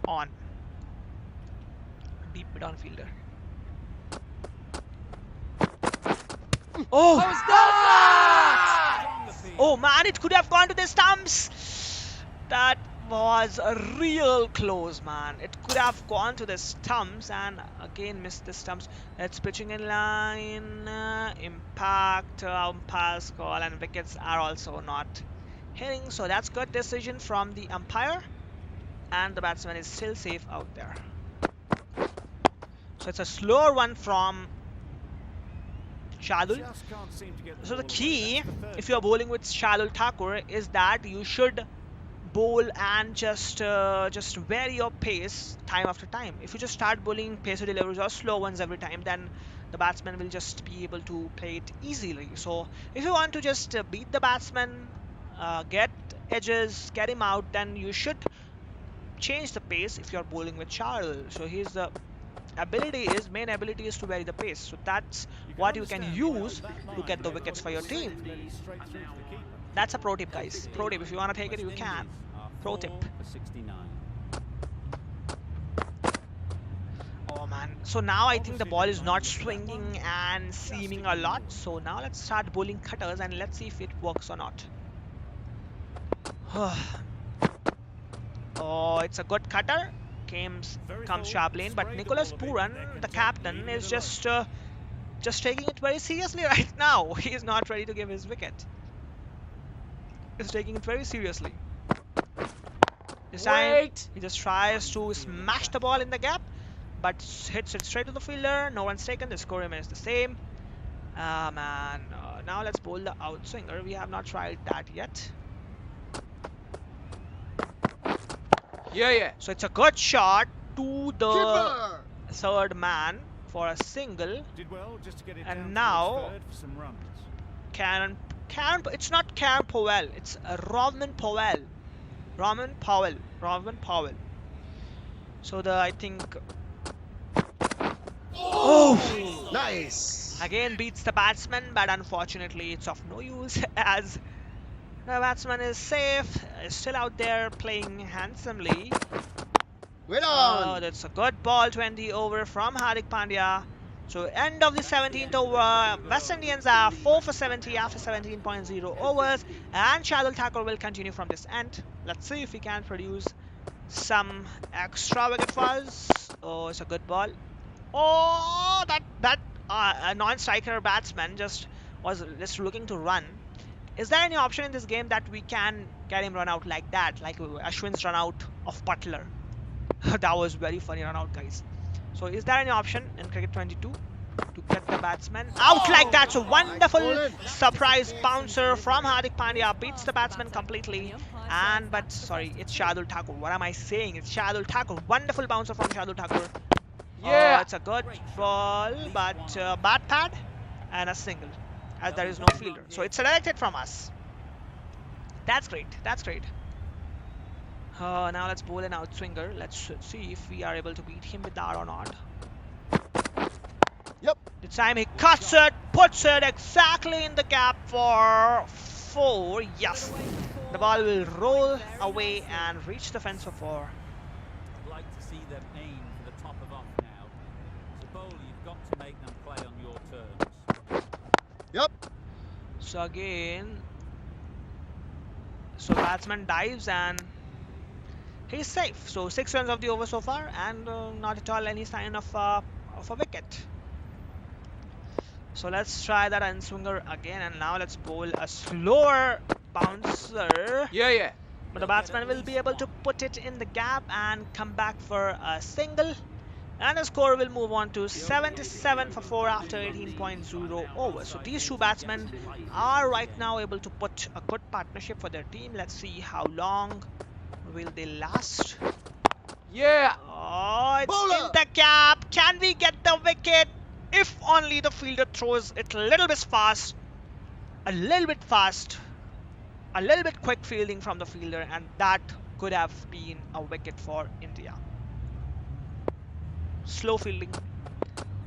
on. Deep mid on fielder. Oh! Oh man, it could have gone to the stumps. That was a real close, man. It could have gone to the stumps and again missed the stumps. It's pitching in line, impact, umpire's call, and wickets are also not hitting. So that's good decision from the umpire, and the batsman is still safe out there. So it's a slower one from Shardul. So the key, if you are bowling with Shardul Thakur, is that you should bowl and just vary your pace time after time. If you just start bowling pacer deliveries or slow ones every time, then the batsman will just be able to play it easily. So if you want to just beat the batsman, get edges, get him out, then you should change the pace if you're bowling with Shardul. So his main ability is to vary the pace. So that's what you can use to get the wickets for your team. That's a pro tip, guys. Pro tip. If you want to take it, you can. Pro tip. Oh man. So now I think the ball is not swinging and seaming a lot. So now let's start bowling cutters and let's see if it works or not. Oh, it's a good cutter. Comes sharply in, but Nicholas Puran, the captain, is just taking it very seriously right now. He is not ready to give his wicket. He's taking it very seriously. This time, he just tries to smash the ball in the gap, but hits it straight to the fielder. No one's taken. The score remains the same. Man. Now let's bowl the outswinger. We have not tried that yet. Yeah. So it's a good shot to the third man for a single. And now Karen, it's not Karen Powell, it's Rovman Powell. Rovman Powell. So I think. Oh! Nice! Again beats the batsman, but unfortunately it's of no use as the batsman is safe, is still out there playing handsomely. Well on! Oh, that's a good ball, 20 over from Hardik Pandya. So end of the 17th over, West Indians are 4 for 70 after 17.0 overs, and Shardul Thakur will continue from this end. Let's see if he can produce some extra wicket for us. Oh, it's a good ball. Oh, that non-striker batsman was just looking to run. Is there any option in this game that we can get him run out like that, like Ashwin's run out of Butler? That was very funny run out, guys. So is there any option in cricket 22 to get the batsman out like that? So wonderful surprise bouncer from Hardik Pandya beats the batsman completely. But sorry, it's Shardul Thakur. What am I saying? It's Shardul Thakur. Wonderful bouncer from Shardul Thakur. Yeah. It's a good ball, but bat pad and a single, as there is no fielder. So it's selected from us. That's great. That's great. Now let's bowl an outswinger. Let's see if we are able to beat him with that or not. Yep. This time he cuts it, puts it exactly in the gap for 4. Yes. The ball will roll away and reach the fence for 4. I'd like to see them aim for the top of off now. As a bowler, you've got to make them play on your terms. Yep. So again, batsman dives and he's safe. So 6 runs of the over so far, and not at all any sign of a wicket. So let's try that unswinger again, and now let's bowl a slower bouncer. Yeah. But the batsman will be able to put it in the gap and come back for a single. And the score will move on to 77 for 4 after 18.0 overs. So these two batsmen are right now able to put a good partnership for their team. Let's see how long will they last. Yeah. Oh, it's Bowler. in the gap. Can we get the wicket? If only the fielder throws it a little bit fast. A little bit quick fielding from the fielder, and that could have been a wicket for India. Slow fielding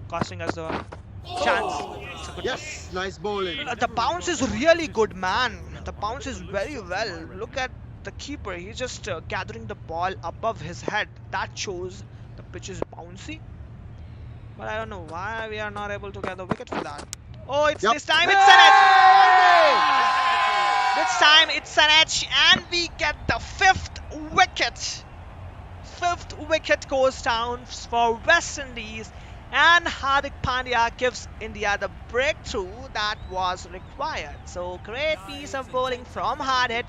costing us the chance. It's a good Yes, nice bowling. The bounce is really good, man. The bounce is very well. Look at the keeper. He's just gathering the ball above his head. That shows the pitch is bouncy. But I don't know why we are not able to get the wicket for that. Oh, it's Yep. this time it's an edge. Hey! This time it's an edge, and we get the fifth wicket. Fifth wicket goes down for West Indies, and Hardik Pandya gives India the breakthrough that was required. So great piece of bowling from Hardik.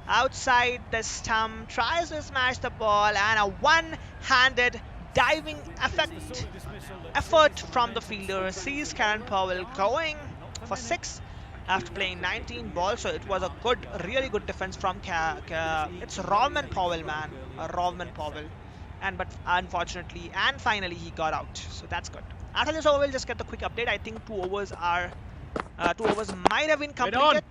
Outside the stump, tries to smash the ball, and a one-handed diving effort from the fielder sees Karen Powell going for 6 after playing 19 balls. So it was a good, really good defense from it's Rovman Powell, man, Rovman Powell. But unfortunately and finally he got out, so that's good. After this over, we'll just get the quick update. I think 2 overs might have been completed.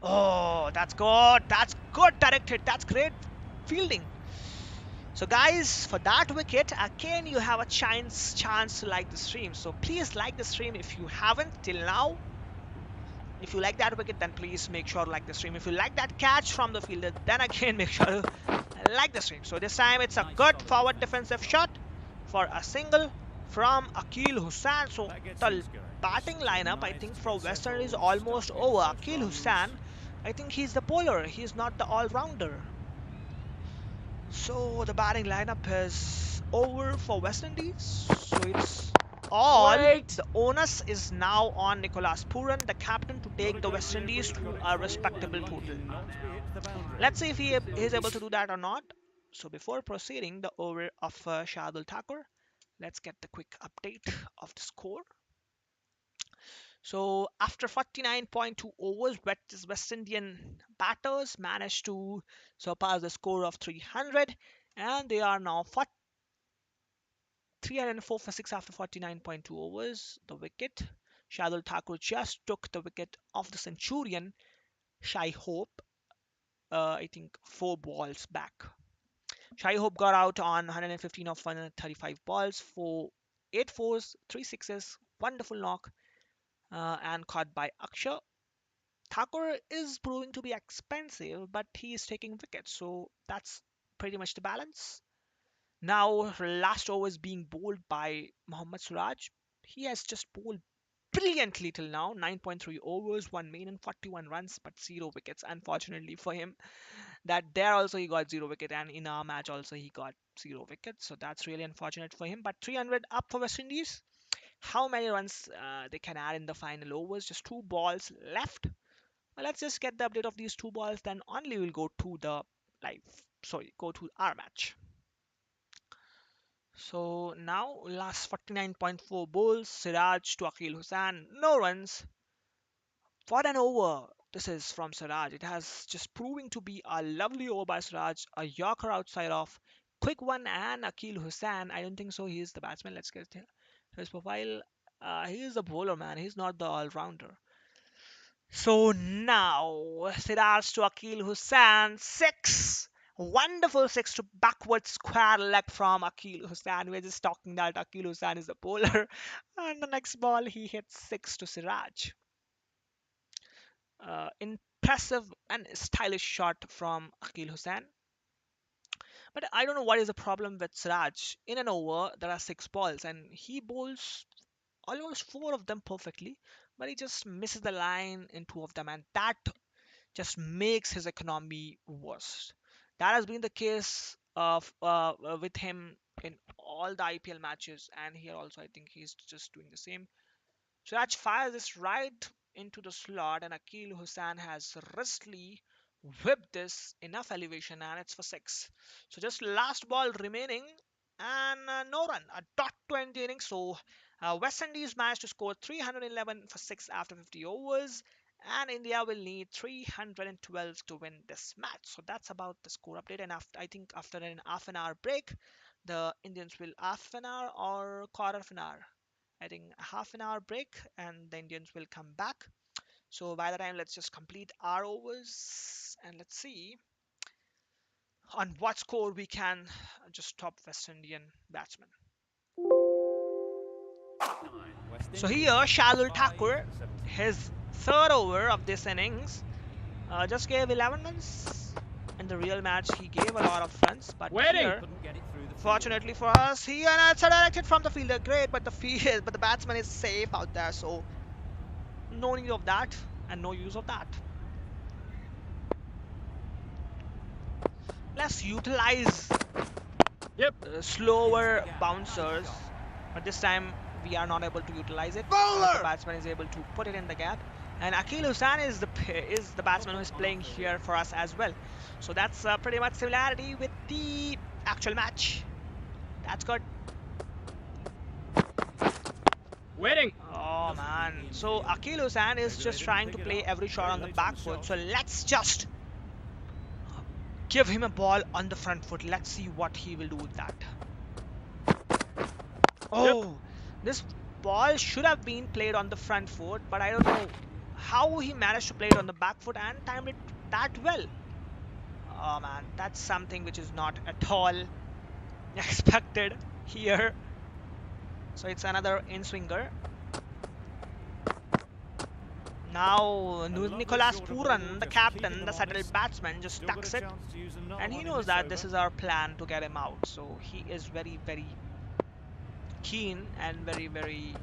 Oh, that's good. That's good direct hit. That's great fielding. So guys, for that wicket, again you have a chance to like the stream. So please like the stream if you haven't till now. If you like that wicket, then please make sure to like the stream. If you like that catch from the fielder, then again make sure to like the stream. So this time it's a good forward defensive shot for a single from Akil Hussain. So the batting lineup, I think, for West Indies is almost over. Akil Hussain, I think he's the bowler. He's not the all-rounder. So the batting lineup is over for West Indies. So it's all. The onus is now on Nicholas Puran, the captain, to take the West Indies to a respectable total. Let's see if he is able to do that or not. So before proceeding the over of Shardul Thakur, let's get the quick update of the score. So after 49.2 overs, West Indian batters managed to surpass the score of 300, and they are now 304 for 6 after 49.2 overs. The wicket, Shardul Thakur just took the wicket of the Centurion, Shai Hope, I think 4 balls back. Shai Hope got out on 115 of 135 balls, 8 fours, 3 sixes, wonderful knock, and caught by Akshar. Thakur is proving to be expensive, but he is taking wickets, so that's pretty much the balance. Now, last over is being bowled by Mohammad Suraj. He has just bowled brilliantly till now. 9.3 overs, 1 maiden, 41 runs, but 0 wickets. Unfortunately for him, that there also he got 0 wicket, and in our match also he got 0 wickets. So that's really unfortunate for him. But 300 up for West Indies. How many runs they can add in the final overs? Just 2 balls left. Well, let's just get the update of these 2 balls, then only we'll go to the go to our match. So now last 49.4 balls, Siraj to Akil Hussain, no runs for an over. This is from Siraj. It has just proving to be a lovely over by Siraj, a Yorker outside off, quick one, and Akil Hussain. I don't think so. He is the batsman. Let's get his profile. He is a bowler, man. He's not the all-rounder. So now Siraj to Akil Hussain, 6. Wonderful 6 to backward square leg from Akil Hussain. We're just talking that Akil Hussain is the bowler. And the next ball he hits 6 to Siraj. Impressive and stylish shot from Akil Hussain. But I don't know what is the problem with Siraj. In an over, there are 6 balls, and he bowls almost 4 of them perfectly, but he just misses the line in 2 of them, and that just makes his economy worse. That has been the case of with him in all the IPL matches, and here also I think he's just doing the same. Siraj fires this right into the slot, and Akil Hussain has wristly whipped this enough elevation, and it's for 6. So just last ball remaining, and no run, a dot to end the inning. So West Indies managed to score 311 for 6 after 50 overs, and India will need 312 to win this match. So that's about the score update. And I think after an half an hour break, the Indians will half an hour or quarter of an hour. I think half an hour break, and the Indians will come back. So by the time, let's just complete our overs, and let's see on what score we can just stop West Indian batsmen. So here, Shardul Thakur, his third over of this innings. Just gave 11 runs. In the real match, he gave a lot of runs, but here, Couldn't get it through the field. fortunately for us, he and it's a directed from the fielder. Great, but but the batsman is safe out there, so no need of that and no use of that. Let's utilize slower bouncers, but this time we are not able to utilize it. The batsman is able to put it in the gap, and Akil Hussain is the batsman who is playing here for us as well. So that's pretty much similarity with the actual match. That's good. Waiting. Oh man, so Akil Hussain is just trying to play every shot on the back foot. So let's just give him a ball on the front foot. Let's see what he will do with that. Oh, this ball should have been played on the front foot, but I don't know how he managed to play it on the back foot and timed it that well. Oh man, that's something which is not at all expected here. So it's another in-swinger. Now Nicholas Puran, the captain, the settled batsman, just tucks it, and he knows that this is our plan to get him out. So he is very, very keen and very, very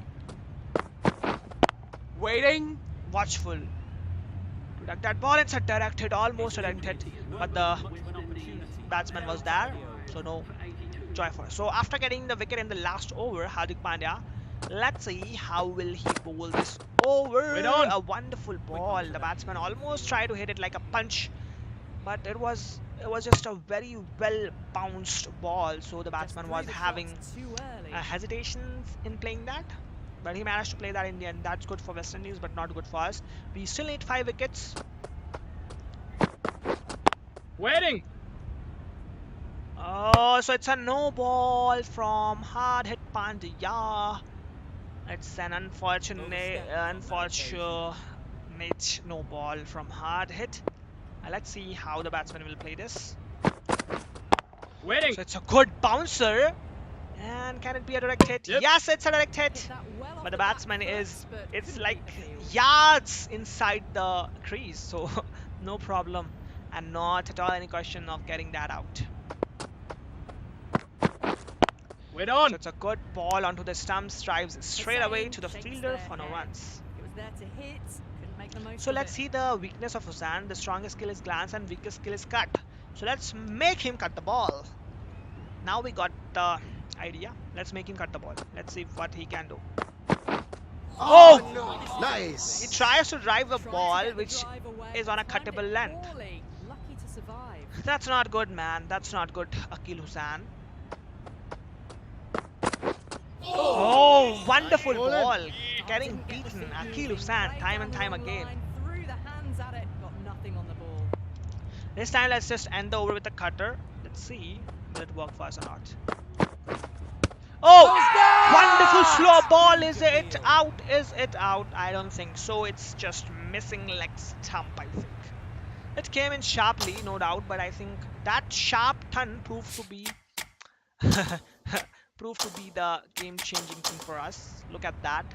Waiting. watchful to duck that ball. It's a directed, almost directed, but the batsman was there, so no joy for us. So after getting the wicket in the last over, Hardik Pandya, let's see how will he bowl this over. A wonderful ball. The batsman almost tried to hit it like a punch, but it was just a very well bounced ball. So the batsman was having hesitations in playing that, but he managed to play that in the end. That's good for West Indies, but not good for us. We still need 5 wickets. Waiting. Oh, so it's a no ball from hard hit Pandya. It's an unfortunate no ball from hard hit. Let's see how the batsman will play this. Waiting. So it's a good bouncer. And can it be a direct hit? Yes, it's a direct hit. But the batsman it's like yards inside the crease. So no problem. And not at all any question of getting that out. Wait on. So it's a good ball onto the stumps, drives straight away to the fielder for no runs. It was there to hit, couldn't make the most So of let's it. see the weakness of Hussain. The strongest skill is glance and weakest skill is cut. So let's make him cut the ball. Now we got the idea. Let's make him cut the ball. Let's see what he can do. Oh! No. Nice. He tries to drive a Tried to ball get the which drive away, is on a found it cuttable length. poorly. Lucky to survive. That's not good, man. That's not good, Akil Hussain. Oh, wonderful ball. Getting Didn't get the beaten. feet Akil moving, Hussain, played time down and the time long again. line, threw the hands at it, got nothing on the ball. This time, let's just end the over with a cutter. Let's see will it work for us or not. Oh! Wonderful slow ball. Is it out? Is it out? I don't think so. It's just missing leg stump, I think. It came in sharply, no doubt, but I think that sharp turn proved to be the game-changing thing for us. Look at that.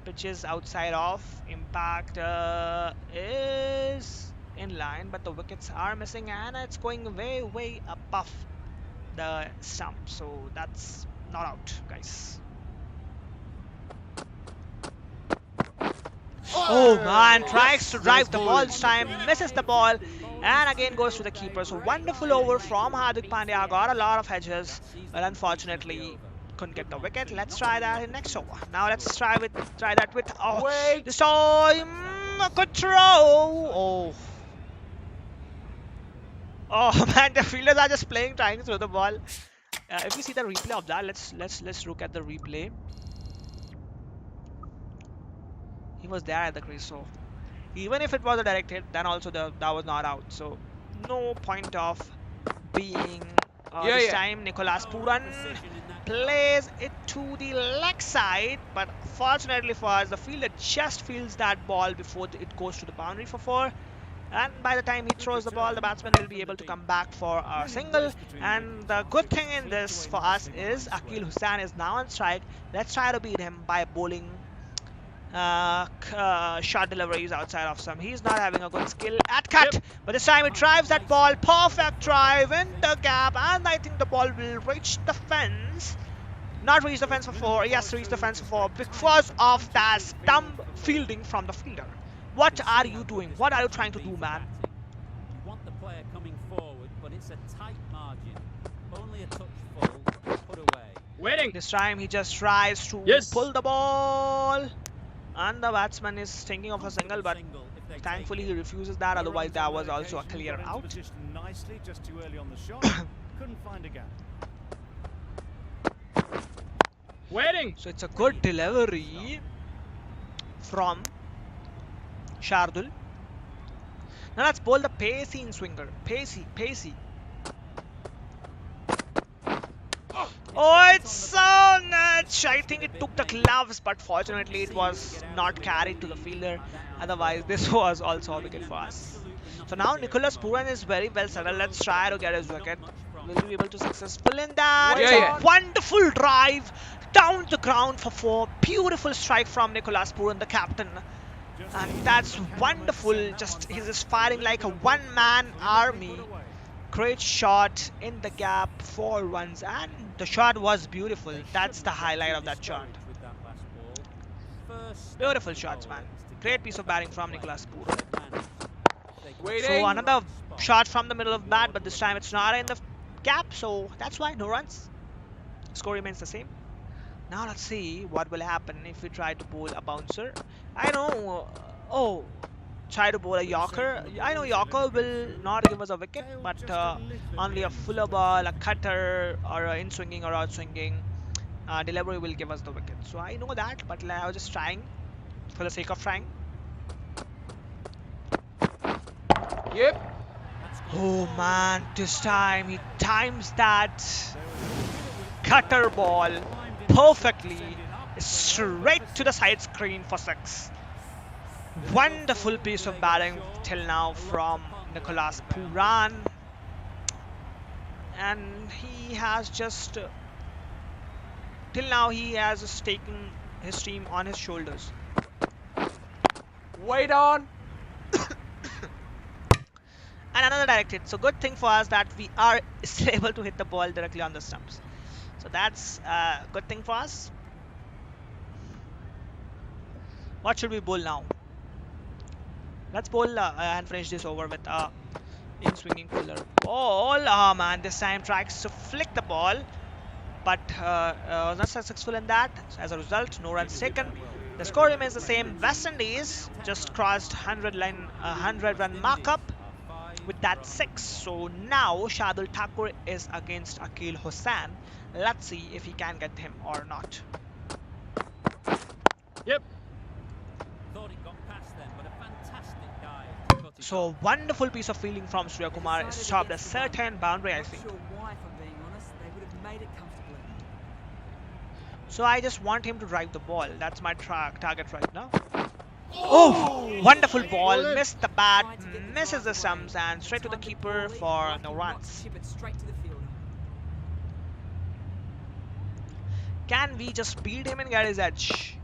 Pitch is outside off. Impact is in line, but the wickets are missing, and it's going way above the stump. So that's not out, guys. Oh man, tries to drive the ball this time, misses the ball, and again goes to the keeper. So wonderful over from Hardik Pandya. Got a lot of edges, but unfortunately couldn't get the wicket. Let's try that in next over. Now let's try that with this time a good throw. Oh man, the fielders are just trying to throw the ball. If you see the replay of that, let's look at the replay. He was there at the crease, so even if it was a direct hit, then also that was not out. So no point of being. This time Nicholas Puran plays it to the leg side, but fortunately for us, the fielder just fields that ball before it goes to the boundary for 4. And by the time he throws the ball, the batsman will be able to come back for a single. And the good thing in this for us is Akil Hussain is now on strike. Let's try to beat him by bowling shot deliveries outside of some. He's not having a good skill at cut, but this time he drives that ball. Perfect drive in the gap, and I think the ball will reach the fence. Not reach the fence for 4. Yes, reach the fence for 4 because of that stump fielding from the fielder. What are you doing? What are you trying to do, man? You want the player coming forward, but it's a tight margin. Only a touch full, put away. Waiting. This time he just tries to pull the ball, and the batsman is thinking of a single, but thankfully he refuses that. Otherwise, that was also a clear out. Nicely, just too early on the shot. Couldn't find a gap. Waiting. So it's a good delivery from Shardul. Now let's bowl the pacey in swinger. Pacey. Oh, it's so nuts! I think it took the gloves, but fortunately it was not carried to the fielder. Otherwise, this was also a wicket for us. So now Nicholas Pooran is very well settled. Let's try to get his wicket. Will we be able to successful in that? Yeah. Wonderful drive down the ground for 4. Beautiful strike from Nicholas Pooran, the captain. And that's wonderful. Just he's just firing like a one-man army. Great shot in the gap, 4 runs, and the shot was beautiful. That's the highlight of that shot. Beautiful shots, man. Great piece of batting from Nicholas Pooran. Waiting. So another shot from the middle of bat, but this time it's not in the gap, so that's why no runs. Score remains the same. Now let's see what will happen if we try to bowl a bouncer. I know. Try to bowl a Yorker. I know Yorker will not give us a wicket, but only a fuller ball, a cutter, or a in-swinging or out-swinging delivery will give us the wicket. So I know that, but I was just trying for the sake of trying. Yep. Oh man, this time he times that cutter ball perfectly straight to the side screen for 6. Wonderful piece of batting till now from Nicholas Pooran, and he has just till now he has just taken his team on his shoulders. Wait on. And another direct hit. So good thing for us that we are still able to hit the ball directly on the stumps. So that's a good thing for us. What should we bowl now? Let's bowl and finish this over with a in-swinging puller ball. Oh man, this time tries to flick the ball, but was not successful in that. As a result, no runs taken. The score remains the same. West Indies just crossed 100-run markup with that 6. So now Shardul Thakur is against Akil Hossain. Let's see if he can get him or not. Yep. Thought it got past them, but a fantastic dive. So wonderful piece of fielding from Surya Kumar. Stopped a certain boundary, I think. Not sure why, if I'm being honest. They would have made it comfortably. So I just want him to drive the ball. That's my target right now. Oh, wonderful ball. Missed the bat, misses the stumps, and straight to the keeper for no runs. Chip it straight to the fielder. Can we just beat him and get his edge?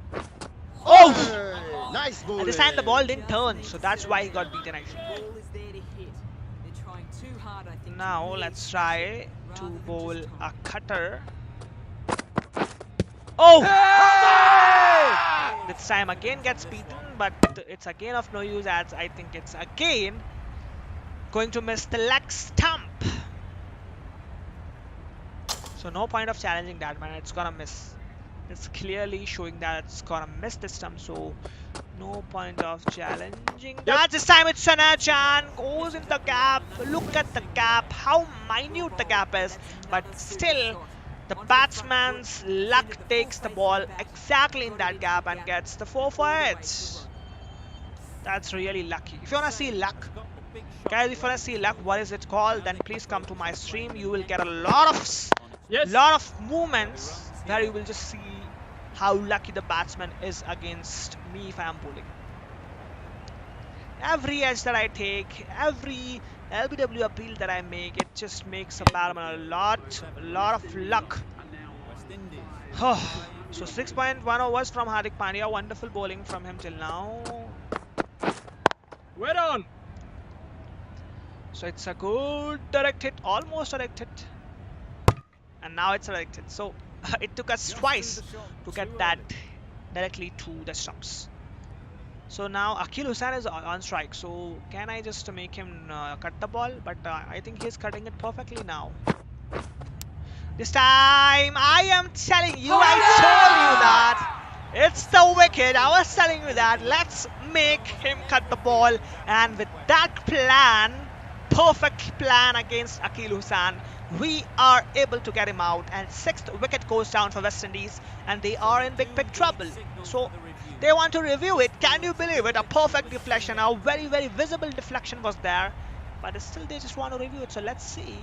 Oh! Nice ball. At this time the ball didn't turn, so that's why he got beaten, I think. The ball is there to hit. They're trying too hard, I think. Now let's try to bowl a cutter. Oh! This time again gets beaten, but it's again of no use, as I think it's again going to miss the leg stump. So no point of challenging that, man. It's gonna miss. It's clearly showing that it's gonna miss this stump, so no point of challenging that. This time it's Sanachan, goes in the gap. Look at the gap, how minute the gap is, but still the batsman's luck takes the ball exactly in that gap and gets the 4 for it. That's really lucky. If you wanna see luck, guys, if you wanna see luck, what is it called? Then please come to my stream. You will get a lot of movements where you will just see how lucky the batsman is against me if I am bowling. Every edge that I take, every LBW appeal that I make, it just makes a batsman a lot of luck Indies. So 6.1 overs from Hardik Pandya. Wonderful bowling from him till now. Wet on. So it's a good direct hit, almost direct hit. And now it's directed. So it took us twice to get that directly to the stumps. So now Akil Hussain is on strike. So can I just make him cut the ball? But I think he's cutting it perfectly now. This time, I am telling you, I told you that. It's the wicket. I was telling you that. Let's make him cut the ball. And with that plan, perfect plan against Akil Hussain, we are able to get him out. And 6th wicket goes down for West Indies. And they are in big trouble. So they want to review it. Can you believe it? A perfect deflection. A very, very visible deflection was there. But still, they just want to review it. So let's see,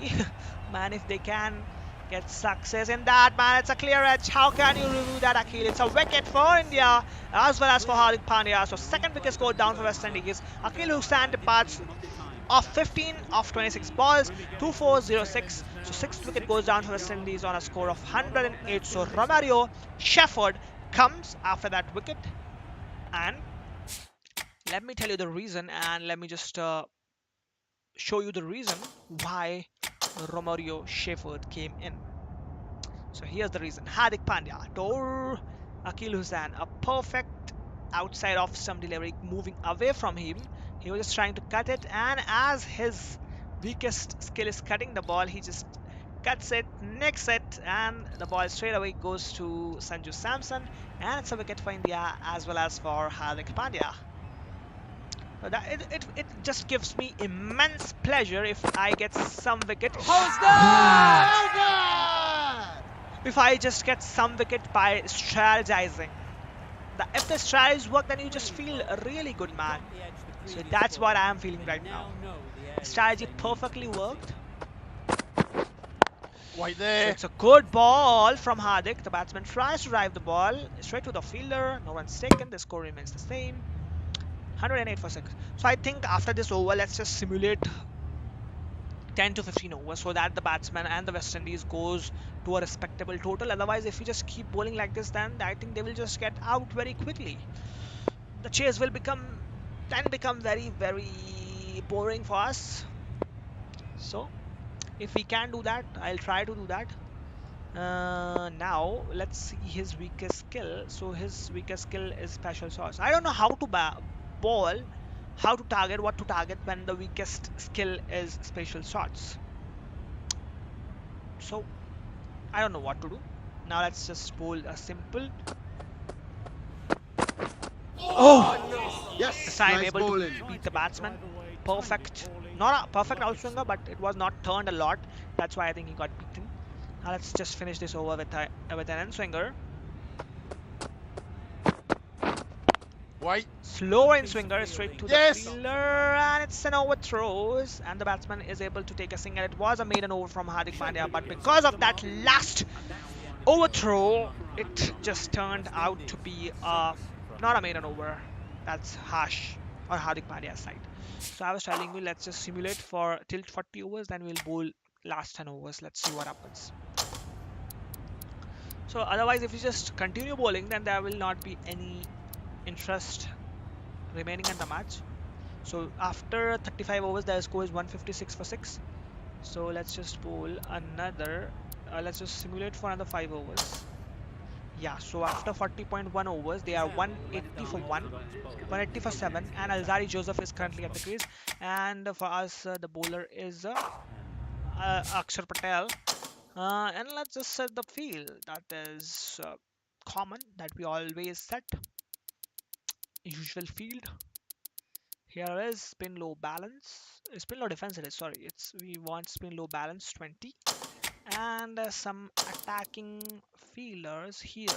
man, if they can get success in that, man. It's a clear edge. How can you review that, Akil? It's a wicket for India as well as for Hardik Pandya. So 2nd wicket goes down for West Indies. Akil Hussain departs of 15 of 26 balls, 2406. So 6th wicket goes down for West Indies on a score of 108. So Romario Shepherd comes after that wicket. And let me tell you the reason, and let me just show you the reason why Romario Shepherd came in. So here's the reason. Hardik Pandya tore Akil Hussain a perfect outside off stump delivery, moving away from him. He was just trying to cut it, and as his weakest skill is cutting the ball, he just cuts it, nicks it, and the ball straight away goes to Sanju Samson, and it's a wicket for India as well as for Hardik Pandya. It just gives me immense pleasure if I get some wicket. If I just get some wicket by strategizing. If the strategies work, then you just feel really good, man. So that's what I am feeling right now. The strategy perfectly worked. Right there. So it's a good ball from Hardik. The batsman tries to drive the ball straight to the fielder. No runs taken. The score remains the same. 108 for 6. So I think after this over, let's just simulate 10 to 15 overs so that the batsman and the West Indies goes to a respectable total. Otherwise, if you just keep bowling like this, then I think they will just get out very quickly. The chase will become very, very boring for us. So if we can do that, I'll try to do that. Now let's see his weakest skill. So his weakest skill is special shots. I don't know how to bowl, how to target, what to target when the weakest skill is special shots. So I don't know what to do. Now let's just bowl a simple. Oh! Yes. This time Nice able bowling. to beat the batsman. Perfect. Not a perfect outswinger, but it was not turned a lot. That's why I think he got beaten. Now let's just finish this over with an in-swinger. White. Slower in-swinger straight to the Yes. fielder, and it's an overthrows, and the batsman is able to take a single. It was a maiden over from Hardik Pandya, but because of that last overthrow, it just turned out to be not a maiden over. That's harsh on Hardik Pandya's side. So I was telling you, let's just simulate for till 40 overs, then we'll bowl last 10 overs. Let's see what happens. So otherwise, if you just continue bowling, then there will not be any interest remaining in the match. So after 35 overs, the score is 156 for 6. So let's just bowl another. Let's just simulate for another 5 overs. Yeah, so after 40.1 overs, they are 180 for 1, 180 for 7, and Alzari Joseph is currently at the crease. And for us, the bowler is Akshar Patel. And let's just set the field. That is common, that we always set. Usual field. Here is spin low balance. Spin low defense. It is, sorry. We want spin low balance 20. And some attacking fielders here.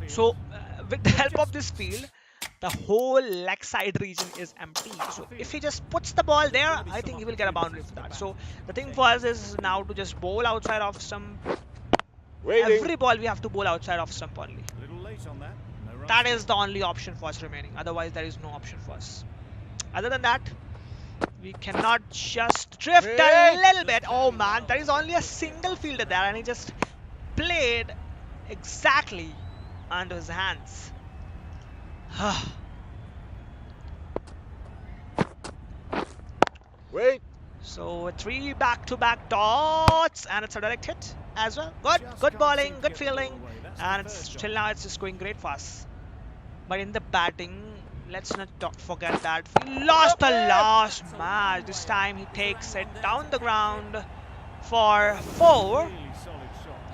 So with the help of this field, the whole leg side region is empty. So if he just puts the ball there, I think he will get a boundary for that. So the thing for us is now to just bowl outside of stump. Every ball we have to bowl outside of stump only. A little late on that. No That is the only option for us remaining. Otherwise, there is no option for us. Other than that, we cannot just drift a little bit. Oh man, there is only a single fielder there, and he just played exactly under his hands. Wait. So 3 back-to-back dots, and it's a direct hit as well. Good bowling, good fielding, and till now it's just going great for us. But in the batting, let's not forget that we lost the last match. This time he takes it down the ground for 4.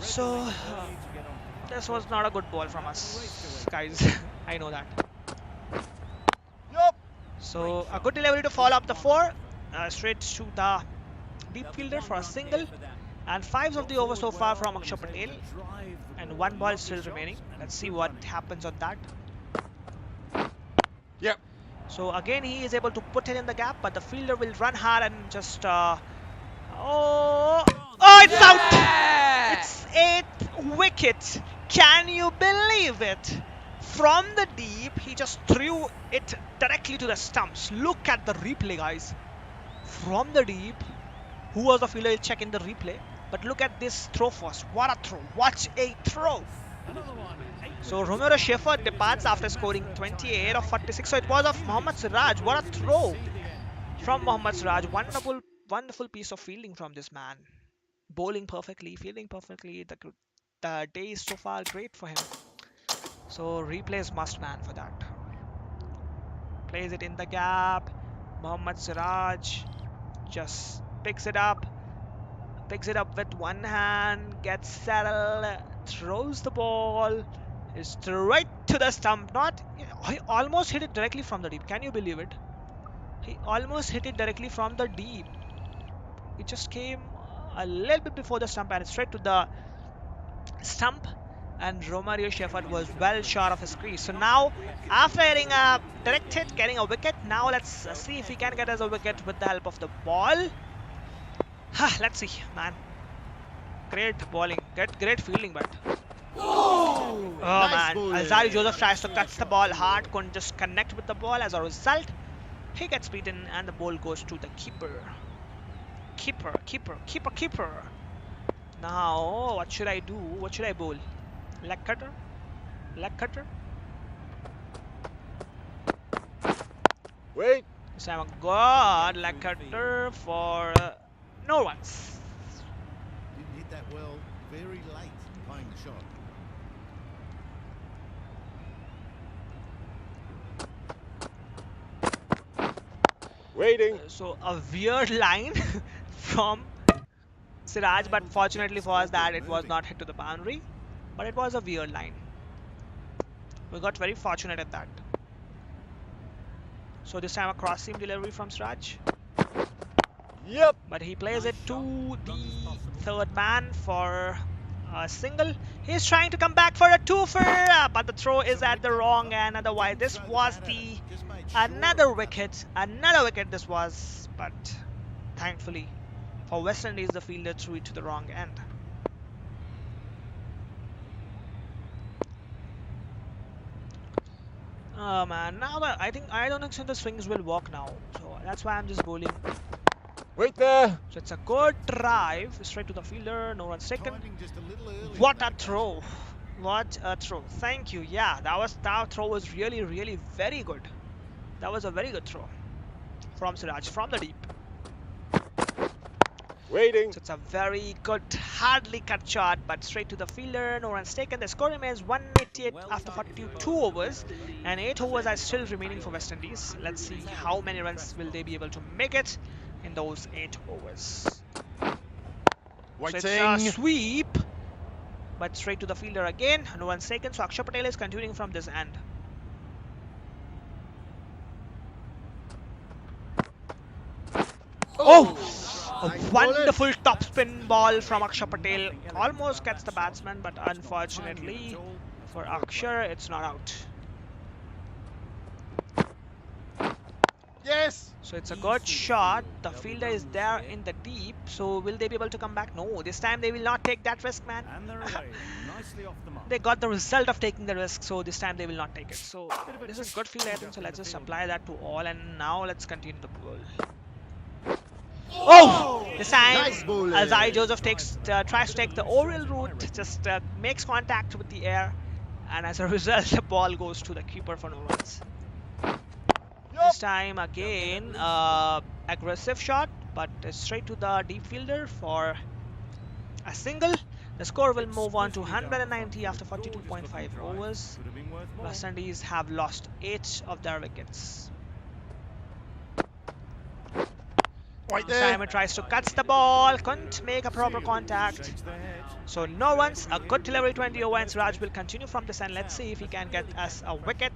So this was not a good ball from us, guys. I know that. So a good delivery to follow up the 4. Straight to the deep fielder for a single, and 5 of the over so far from Akshar Patel, and 1 ball is still remaining. Let's see what happens on that. Yep. So again he is able to put it in the gap, but the fielder will run hard and just it's out. It's 8th wicket. Can you believe it? From the deep, he just threw it directly to the stumps. Look at the replay, guys. From the deep, who was the fielder? Will check in the replay. But look at this throw first. What a throw! What a throw! So Romero Shepherd departs after scoring 28 of 46. So it was of Mohammad Siraj. What a throw from Mohammad Siraj. Wonderful, wonderful piece of fielding from this man. Bowling perfectly, fielding perfectly. The day is so far great for him. So replay is must, man, for that. Plays it in the gap. Mohammad Siraj just picks it up with one hand, gets settled, throws the ball straight to the stump. He almost hit it directly from the deep. Can you believe it? He almost hit it directly from the deep. It just came a little bit before the stump and straight to the stump, and Romario Shepherd was well short of his crease. So now, after hitting a direct hit, getting a wicket, now let's see if he can get us a wicket with the help of the ball. Let's see, man. Great bowling, great fielding, but Nice man, Alzari Joseph tries to catch the ball hard, couldn't just connect with the ball. As a result, he gets beaten, and the ball goes to the keeper. Keeper. Now, what should I do? What should I bowl? Leg cutter? Wait. So I'm a good leg cutter for no runs. Didn't hit that well, very late playing the shot. Waiting. So a weird line from Siraj, but fortunately for us that it was not hit to the boundary. But it was a weird line. We got very fortunate at that. So this time a cross seam delivery from Siraj. Yep. But he plays it to the 3rd man for a single. He's trying to come back for a 2-fer, but the throw is at the wrong end. Otherwise, this was the another wicket this was. But thankfully for West Indies, the fielder threw it to the wrong end. Oh man, now that I don't think the swings will work now. So that's why I'm just bowling. Wait there. So it's a good drive straight to the fielder, no runs taken. Timing just a little early. What a throw! What a throw! Thank you. Yeah, that throw was really very good. That was a very good throw from Siraj from the deep. Waiting. So it's a very good, hardly cut shot, but straight to the fielder, no runs taken. The score remains 188 after 42 overs, and 8 overs are still remaining for West Indies. Let's see how many runs will they be able to make it in those 8 overs. Waiting. So it's a sweep, but straight to the fielder again, no runs taken. So Akshar Patel is continuing from this end. A wonderful topspin ball from Akshar Patel. Almost gets the batsman, but unfortunately for Akshar, it's not out. Yes. So it's a good shot. The fielder is there in the deep. So will they be able to come back? No, this time they will not take that risk, man. And they're away, nicely off the mark. They got the result of taking the risk, so this time they will not take it. So this is good field, I think. So let's just apply that to all, and now let's continue the ball. Oh! This time, Nice bowling. Alzai Joseph tries to take the oriel route, just makes contact with the air, and as a result, the ball goes to the keeper for no runs. This time again, aggressive shot, but straight to the deep fielder for a single. The score will move on to 190 after 42.5 overs. Could have been worth more. West Indies have lost 8 of their wickets. Right This time there. it tries to cut the ball, couldn't make a proper contact. Shakes their head. So no runs, a good delivery 20 over, and Siraj will continue from this end. Let's see if he can get us a wicket.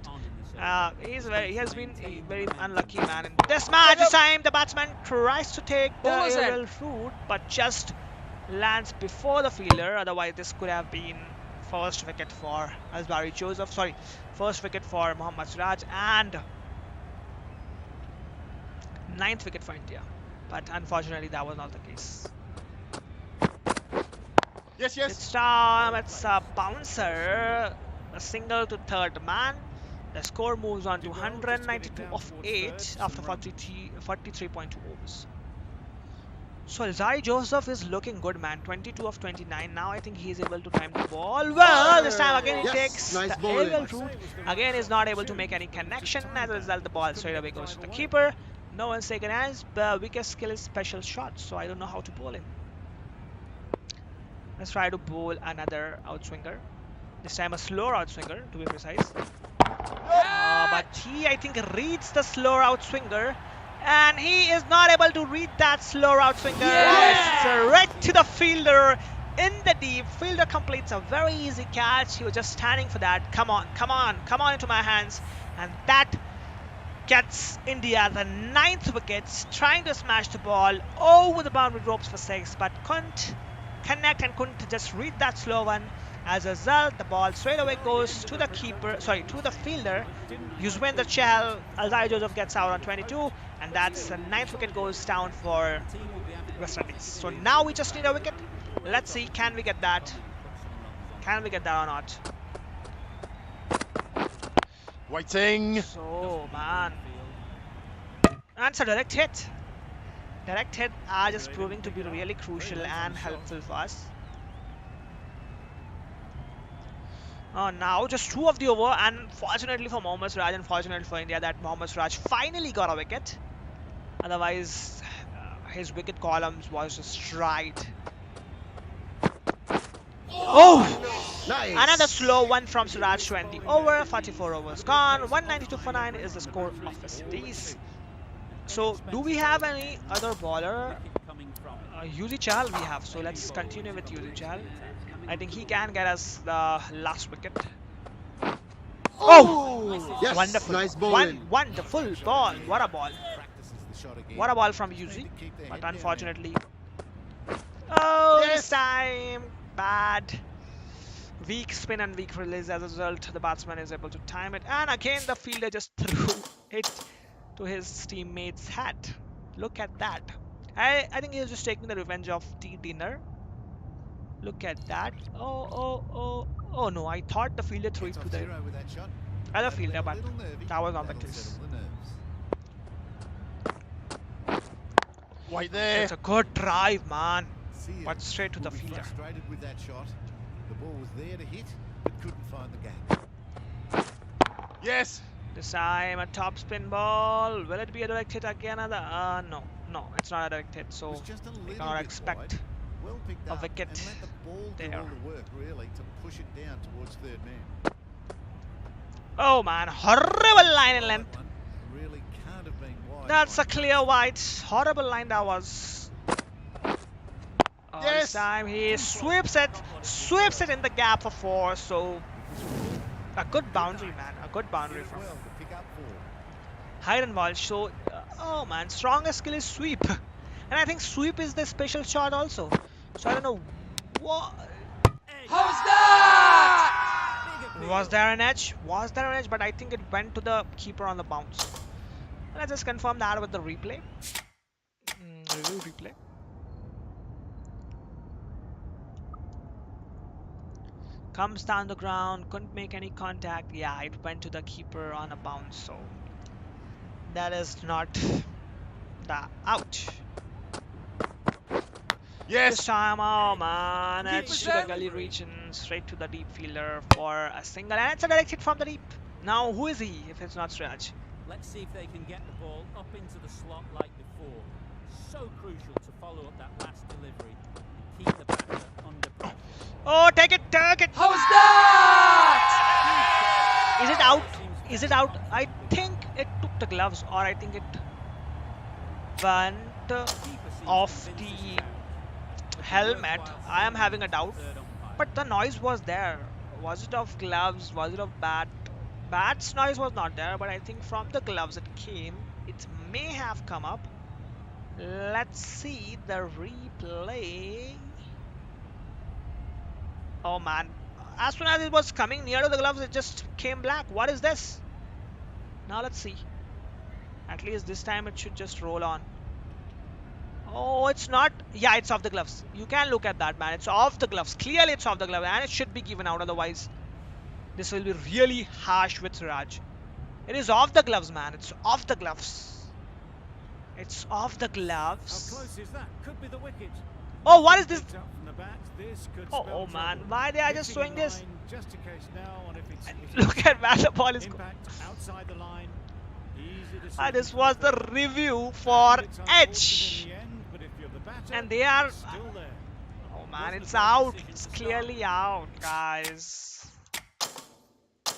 He has been a very unlucky man in this match. This time the batsman tries to take the What was that? aerial route, but just lands before the fielder. Otherwise, this could have been first wicket for Alzai Joseph. Sorry, first wicket for Mohammad Siraj and 9th wicket for India. But unfortunately, that was not the case. Yes, It's yes. time. It's a bouncer, a single to third man. The score moves on to 192 of 8 after 43.2 overs. So Alzai Joseph is looking good, man. 22 of 29. Now I think he is able to time the ball. Well, this time again he Yes, takes nice the bowling. aerial route. Again is not able to make any connection. As a result, the ball straight away goes to the keeper. No one's taken as the wicket skill is special shot, so I don't know how to bowl him. Let's try to bowl another outswinger. This time a slower outswinger, to be precise. But he, I think, reads the slower outswinger, and he is not able to read that slower outswinger. Yes! It's right to the fielder in the deep. Fielder completes a very easy catch. He was just standing for that. Come on, come on, come on into my hands, and that gets India the 9th wickets, trying to smash the ball over the boundary ropes for 6, but couldn't connect and couldn't just read that slow one. As a result, the ball straight away goes to the keeper, sorry, to the fielder. Yuzvendra Chahal, Alzai Joseph gets out on 22, and that's the 9th wicket goes down for West Indies. So now we just need a wicket. Let's see, can we get that? Can we get that or not? Waiting. So, man. And it's a direct hit. Direct hit are just proving to be really crucial and helpful for us. Now just 2 of the over, and fortunately for Mohammad Siraj and fortunately for India that Mohammad Siraj finally got a wicket. Otherwise, his wicket columns was just right. Oh! Nice. Another slow one from Siraj to end the over. 44 overs gone. 192 for 9 is the score of West Indies. So, do we have any other bowler? Yuzi Chahal we have. So, let's continue with Yuzi Chahal. I think he can get us the last wicket. Oh! Yes, Wonderful. nice bowling. Wonderful ball. What a ball. Practices the shot again. What a ball from Yuzi. Trying to keep their But head down unfortunately... Oh, Yes. this time! Bad. Weak spin and weak release. As a result, the batsman is able to time it. And again, the fielder just threw it to his teammate's hat. Look at that. I think he was just taking the revenge of the dinner. Look at that. Oh no, I thought the fielder threw it Top to the zero with that shot. other That'll fielder, get a but little nervy. that was not the That'll case. settle the nerves. Wait there. It's a good drive, man. Sears But straight to will the be fielder. frustrated with that shot. The ball was there to hit, but couldn't find the gap. Yes. This time a top spin ball. Will it be a direct hit again? No, it's not a direct hit. It So was just a we little cannot bit expect wide. Well picked a up wicket and let the ball do there. all the work really to push it down towards third man. Oh man, horrible line in length. That one really can't have been wide. That's a by clear white. Horrible line that was. Oh, Yes. This time he sweeps it in the gap for 4. So a good boundary, man. A good boundary from well to pick up 4. hide and ball. So oh man, strongest skill is sweep, and I think sweep is the special shot also. So I don't know what. How's that? Was there an edge? Was there an edge? But I think it went to the keeper on the bounce. Let's just confirm that with the replay. Review replay. Comes down the ground, couldn't make any contact. Yeah, it went to the keeper on a bounce, so that is not the out. Yes. This time, oh man, Keep it's it to the down. gully region, straight to the deep fielder for a single, and it's a direct hit from the deep. Now, who is he if it's not Siraj? Let's see if they can get the ball up into the slot like before. So crucial to follow up that last delivery and keep the batter under pressure. Oh, take it, take it! How's that? Is it out? Is it out? I think it took the gloves, or I think it went Keeper seems off convinced the it's out. helmet. I am having a doubt, Third umpire. but the noise was there. Was it of gloves? Was it of bat? Bat's noise was not there, but I think from the gloves it came. It may have come up. Let's see the replay. Oh man, as soon as it was coming near to the gloves, it just came black. What is this? Now let's see. At least this time it should just roll on. Oh, it's not. Yeah, it's off the gloves. You can look at that, man. It's off the gloves. Clearly it's off the glove, and it should be given out. Otherwise, this will be really harsh with Siraj. It is off the gloves, man. It's off the gloves. It's off the How gloves. close is that? Could be the wicket. Oh, what is this? Picked up from the bat. This could Oh, spell oh man, trouble. why they are just Hitting showing in this? line, just in case now, and if it's Look at where the ball is going. impact outside the line. Easy decision This for was the third. review for And it's unfortunate Edge. in the end, but if you're the batter, And they are. it's still there. Oh man, Wasn't it's a great out. decision It's to clearly start. out, guys.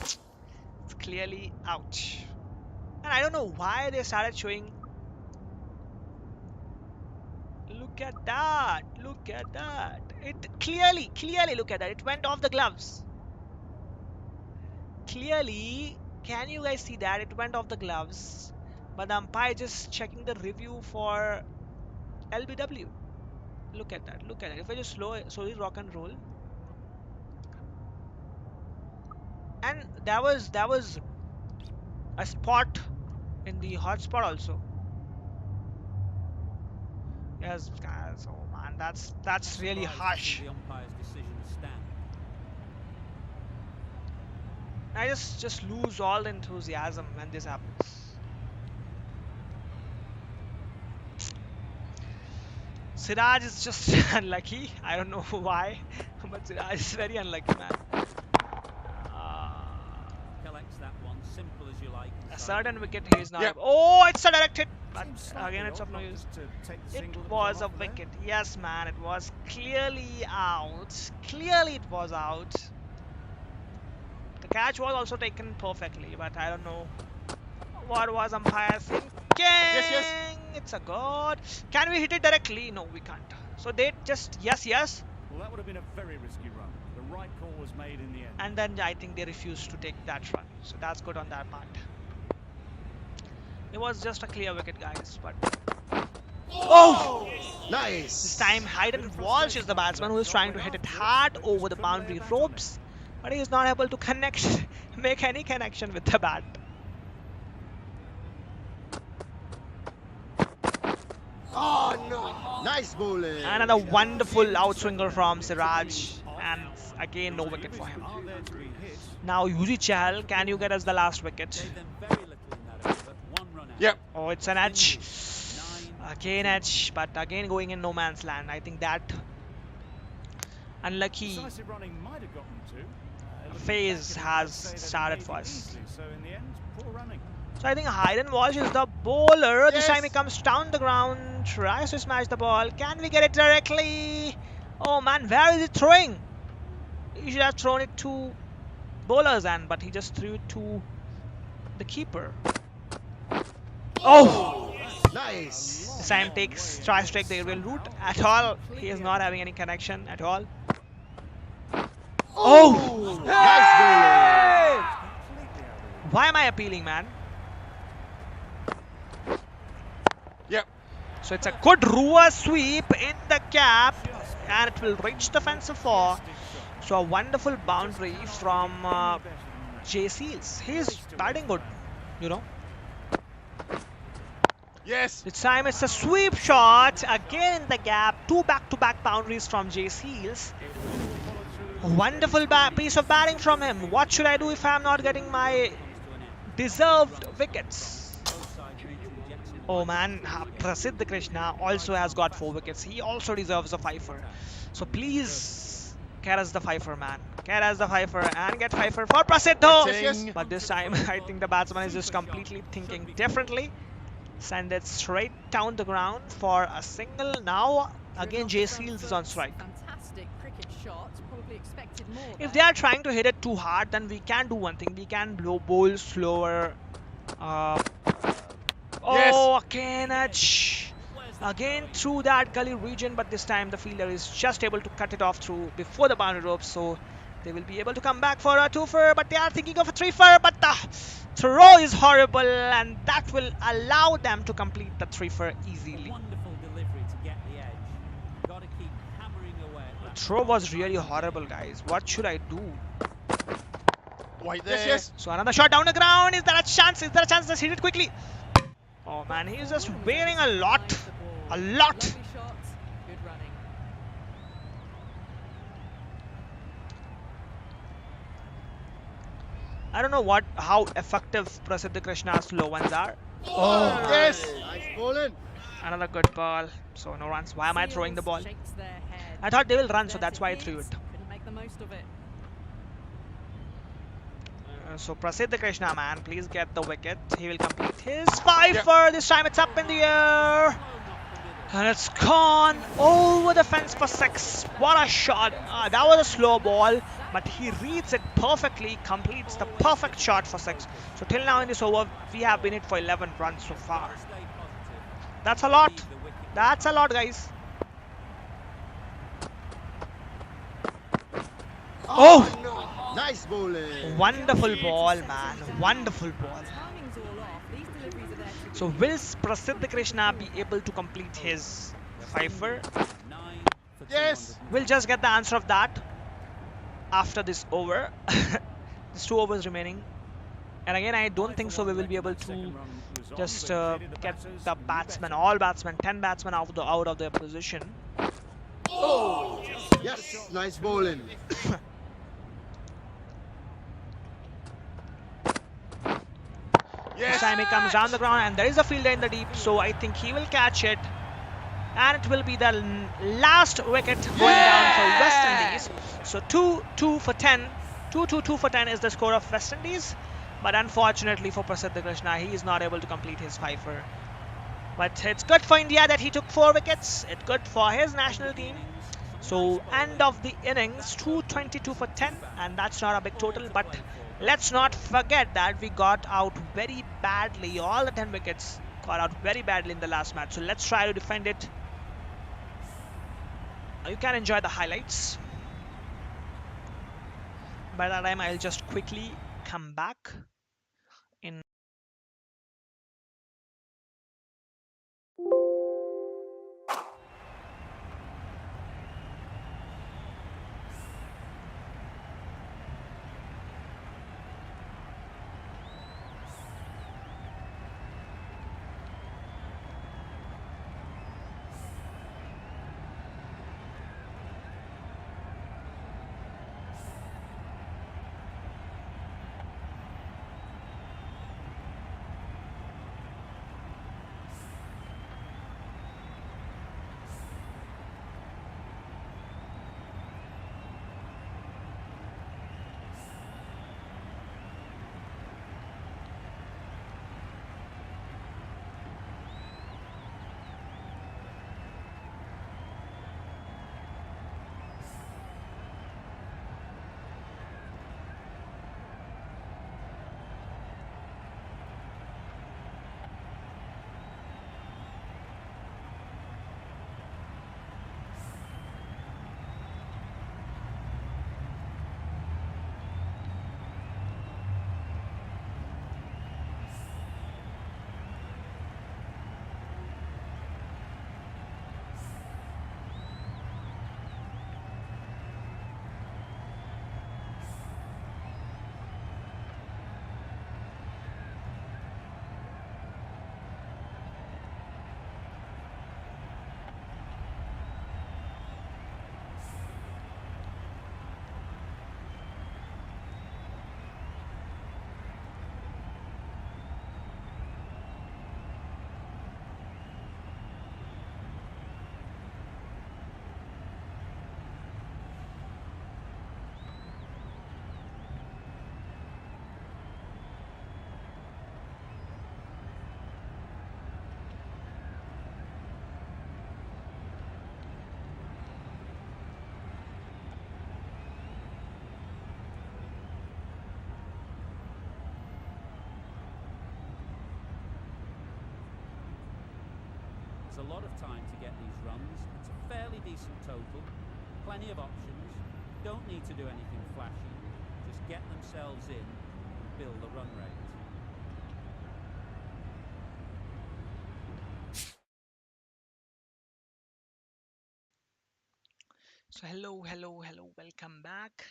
It's clearly out. And I don't know why they started showing. Look at that. Look at that. It clearly look at that. It went off the gloves. Clearly, can you guys see that? It went off the gloves. But the umpire just checking the review for LBW. Look at that. Look at it. If I just slowly rock and roll. And there was a spot in the hot spot also. Yes, guys. Oh man, that's really Surprised to harsh. see the umpire's decision stand. I just lose all the enthusiasm when this happens. Siraj is just unlucky. I don't know why, but Siraj is very unlucky, man. Collects that one, simple as you like. A inside certain the wicket ring. he is not. Yep. Oh, it's a direct hit, but Seems slightly again it's odd of no not use. just to take the It single that was came a off there. wicket. Yes, man. It was clearly out. Clearly it was out. The catch was also taken perfectly, but I don't know what was umpire thinking. yes. It's a god. Can we hit it directly? No, we can't. So they just yes, Well, that would have been a very risky run. The right call was made in the end. and then I think they refused to take that run. So that's good on that part. It was just a clear wicket, guys. But oh! Nice. This time Hayden Walsh is the batsman who is trying to hit it hard over the boundary ropes, but he is not able to connect, make any connection with the bat. Oh no. Nice bowling. Another wonderful outswinger from Siraj, and again no wicket for him. Are there to be hit. Now Yuji Chahal, can you get us the last wicket? Gave them very little in that over. One run out. Yep. Oh, it's an edge. 9. Again edge, but again going in no man's land. I think that unlucky Decisive running might have gotten to. Looking phase back, has I'd say that it started made for it us. easily, so in the end, poor running. So I think Hayden Walsh is the bowler. This Yes. time he comes down the ground, tries to smash the ball. Can we get it directly? Oh man, where is he throwing? He should have thrown it to bowler's end, but he just threw it to the keeper. Oh! Nice. This time tries to take the aerial route at all. He is not having any connection at all. Oh! Nice bowling. Completely out of it. Why am I appealing, man? Yep. So it's a good reverse sweep in the cap, and it will reach the fence of 4. So a wonderful boundary from Jay Seals. He's batting good, you know. Yes. This time it's a sweep shot. Again in the gap. Two back-to-back boundaries from Jace Heels. A wonderful piece of batting from him. What should I do if I'm not getting my deserved wickets? Oh man, Prasiddh Krishna also has got 4 wickets. He also deserves a fifer. So please, get us the fifer, man. Get us the fifer and get fifer for Prasiddh. Yes, yes. But this time, I think the batsman is just completely thinking differently. Send it straight down the ground for a single. Now, again, Jay Seals is on strike. Fantastic cricket shot. Probably expected more. If they are trying to hit it too hard, then we can do one thing. We can bowl slower. Oh, again, again through that gully region, but this time the fielder is just able to cut it off through before the boundary ropes, so they will be able to come back for a 2-fer, but they are thinking of a 3-fer, but the throw is horrible, and that will allow them to complete the 3-fer easily. Wonderful delivery to get the edge. Got to keep hammering away at that. Throw was really horrible, guys. What should I do? Wide there. Yes, yes. So another shot down the ground. Is there a chance? Is there a chance? Let's hit it quickly. Oh man, he's just waiting a lot. A lot. Lovely shot. Good running. I don't know how effective Prasiddh Krishna's slow ones are. Oh, yes. Nice bowling. Another good ball. So no runs. Why am I throwing the ball? Shakes their head. I thought they will run, so There's that's a why I hit. threw it. Couldn't make the most of it. So Prasiddh Krishna, man, please get the wicket. He will complete his 5-fer. This time it's up in the air. And it's gone over the fence for 6. What a shot. That was a slow ball, but he reads it perfectly, completes the perfect shot for 6. So till now in this over, we have been hit for 11 runs so far. That's a lot. That's a lot, guys. Oh! Nice bowling. Wonderful ball, man. Wonderful ball. Timing's all off. These deliveries are there to So will Prasiddh Krishna be able to complete his 5-fer? Yes. We'll just get the answer of that after this over. There's 2 overs remaining. And again, I don't think so we will be able to just get the batsmen, all batsmen, 10 batsmen out of their position. Yes. Nice bowling. This time he comes down the ground and there is a fielder in the deep, so I think he will catch it. And it will be the last wicket going down for West Indies. So 2-2 for 10. 2-2 for 10 is the score of West Indies. But unfortunately for Prasiddh Krishna, he is not able to complete his 5-fer. But it's good for India that he took 4 wickets. It's good for his national team. So end of the innings, 222 for 10, and that's not a big total, but let's not forget that we got out very badly. All the 10 wickets got out very badly in the last match. So let's try to defend it. You can enjoy the highlights. By that time, I'll just quickly come back in. There's a lot of time to get these runs. It's a fairly decent total. Plenty of options. Don't need to do anything flashy. Just get themselves in and build a run rate. So hello, welcome back.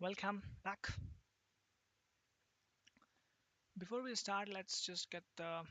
Welcome back. Before we start, let's just get the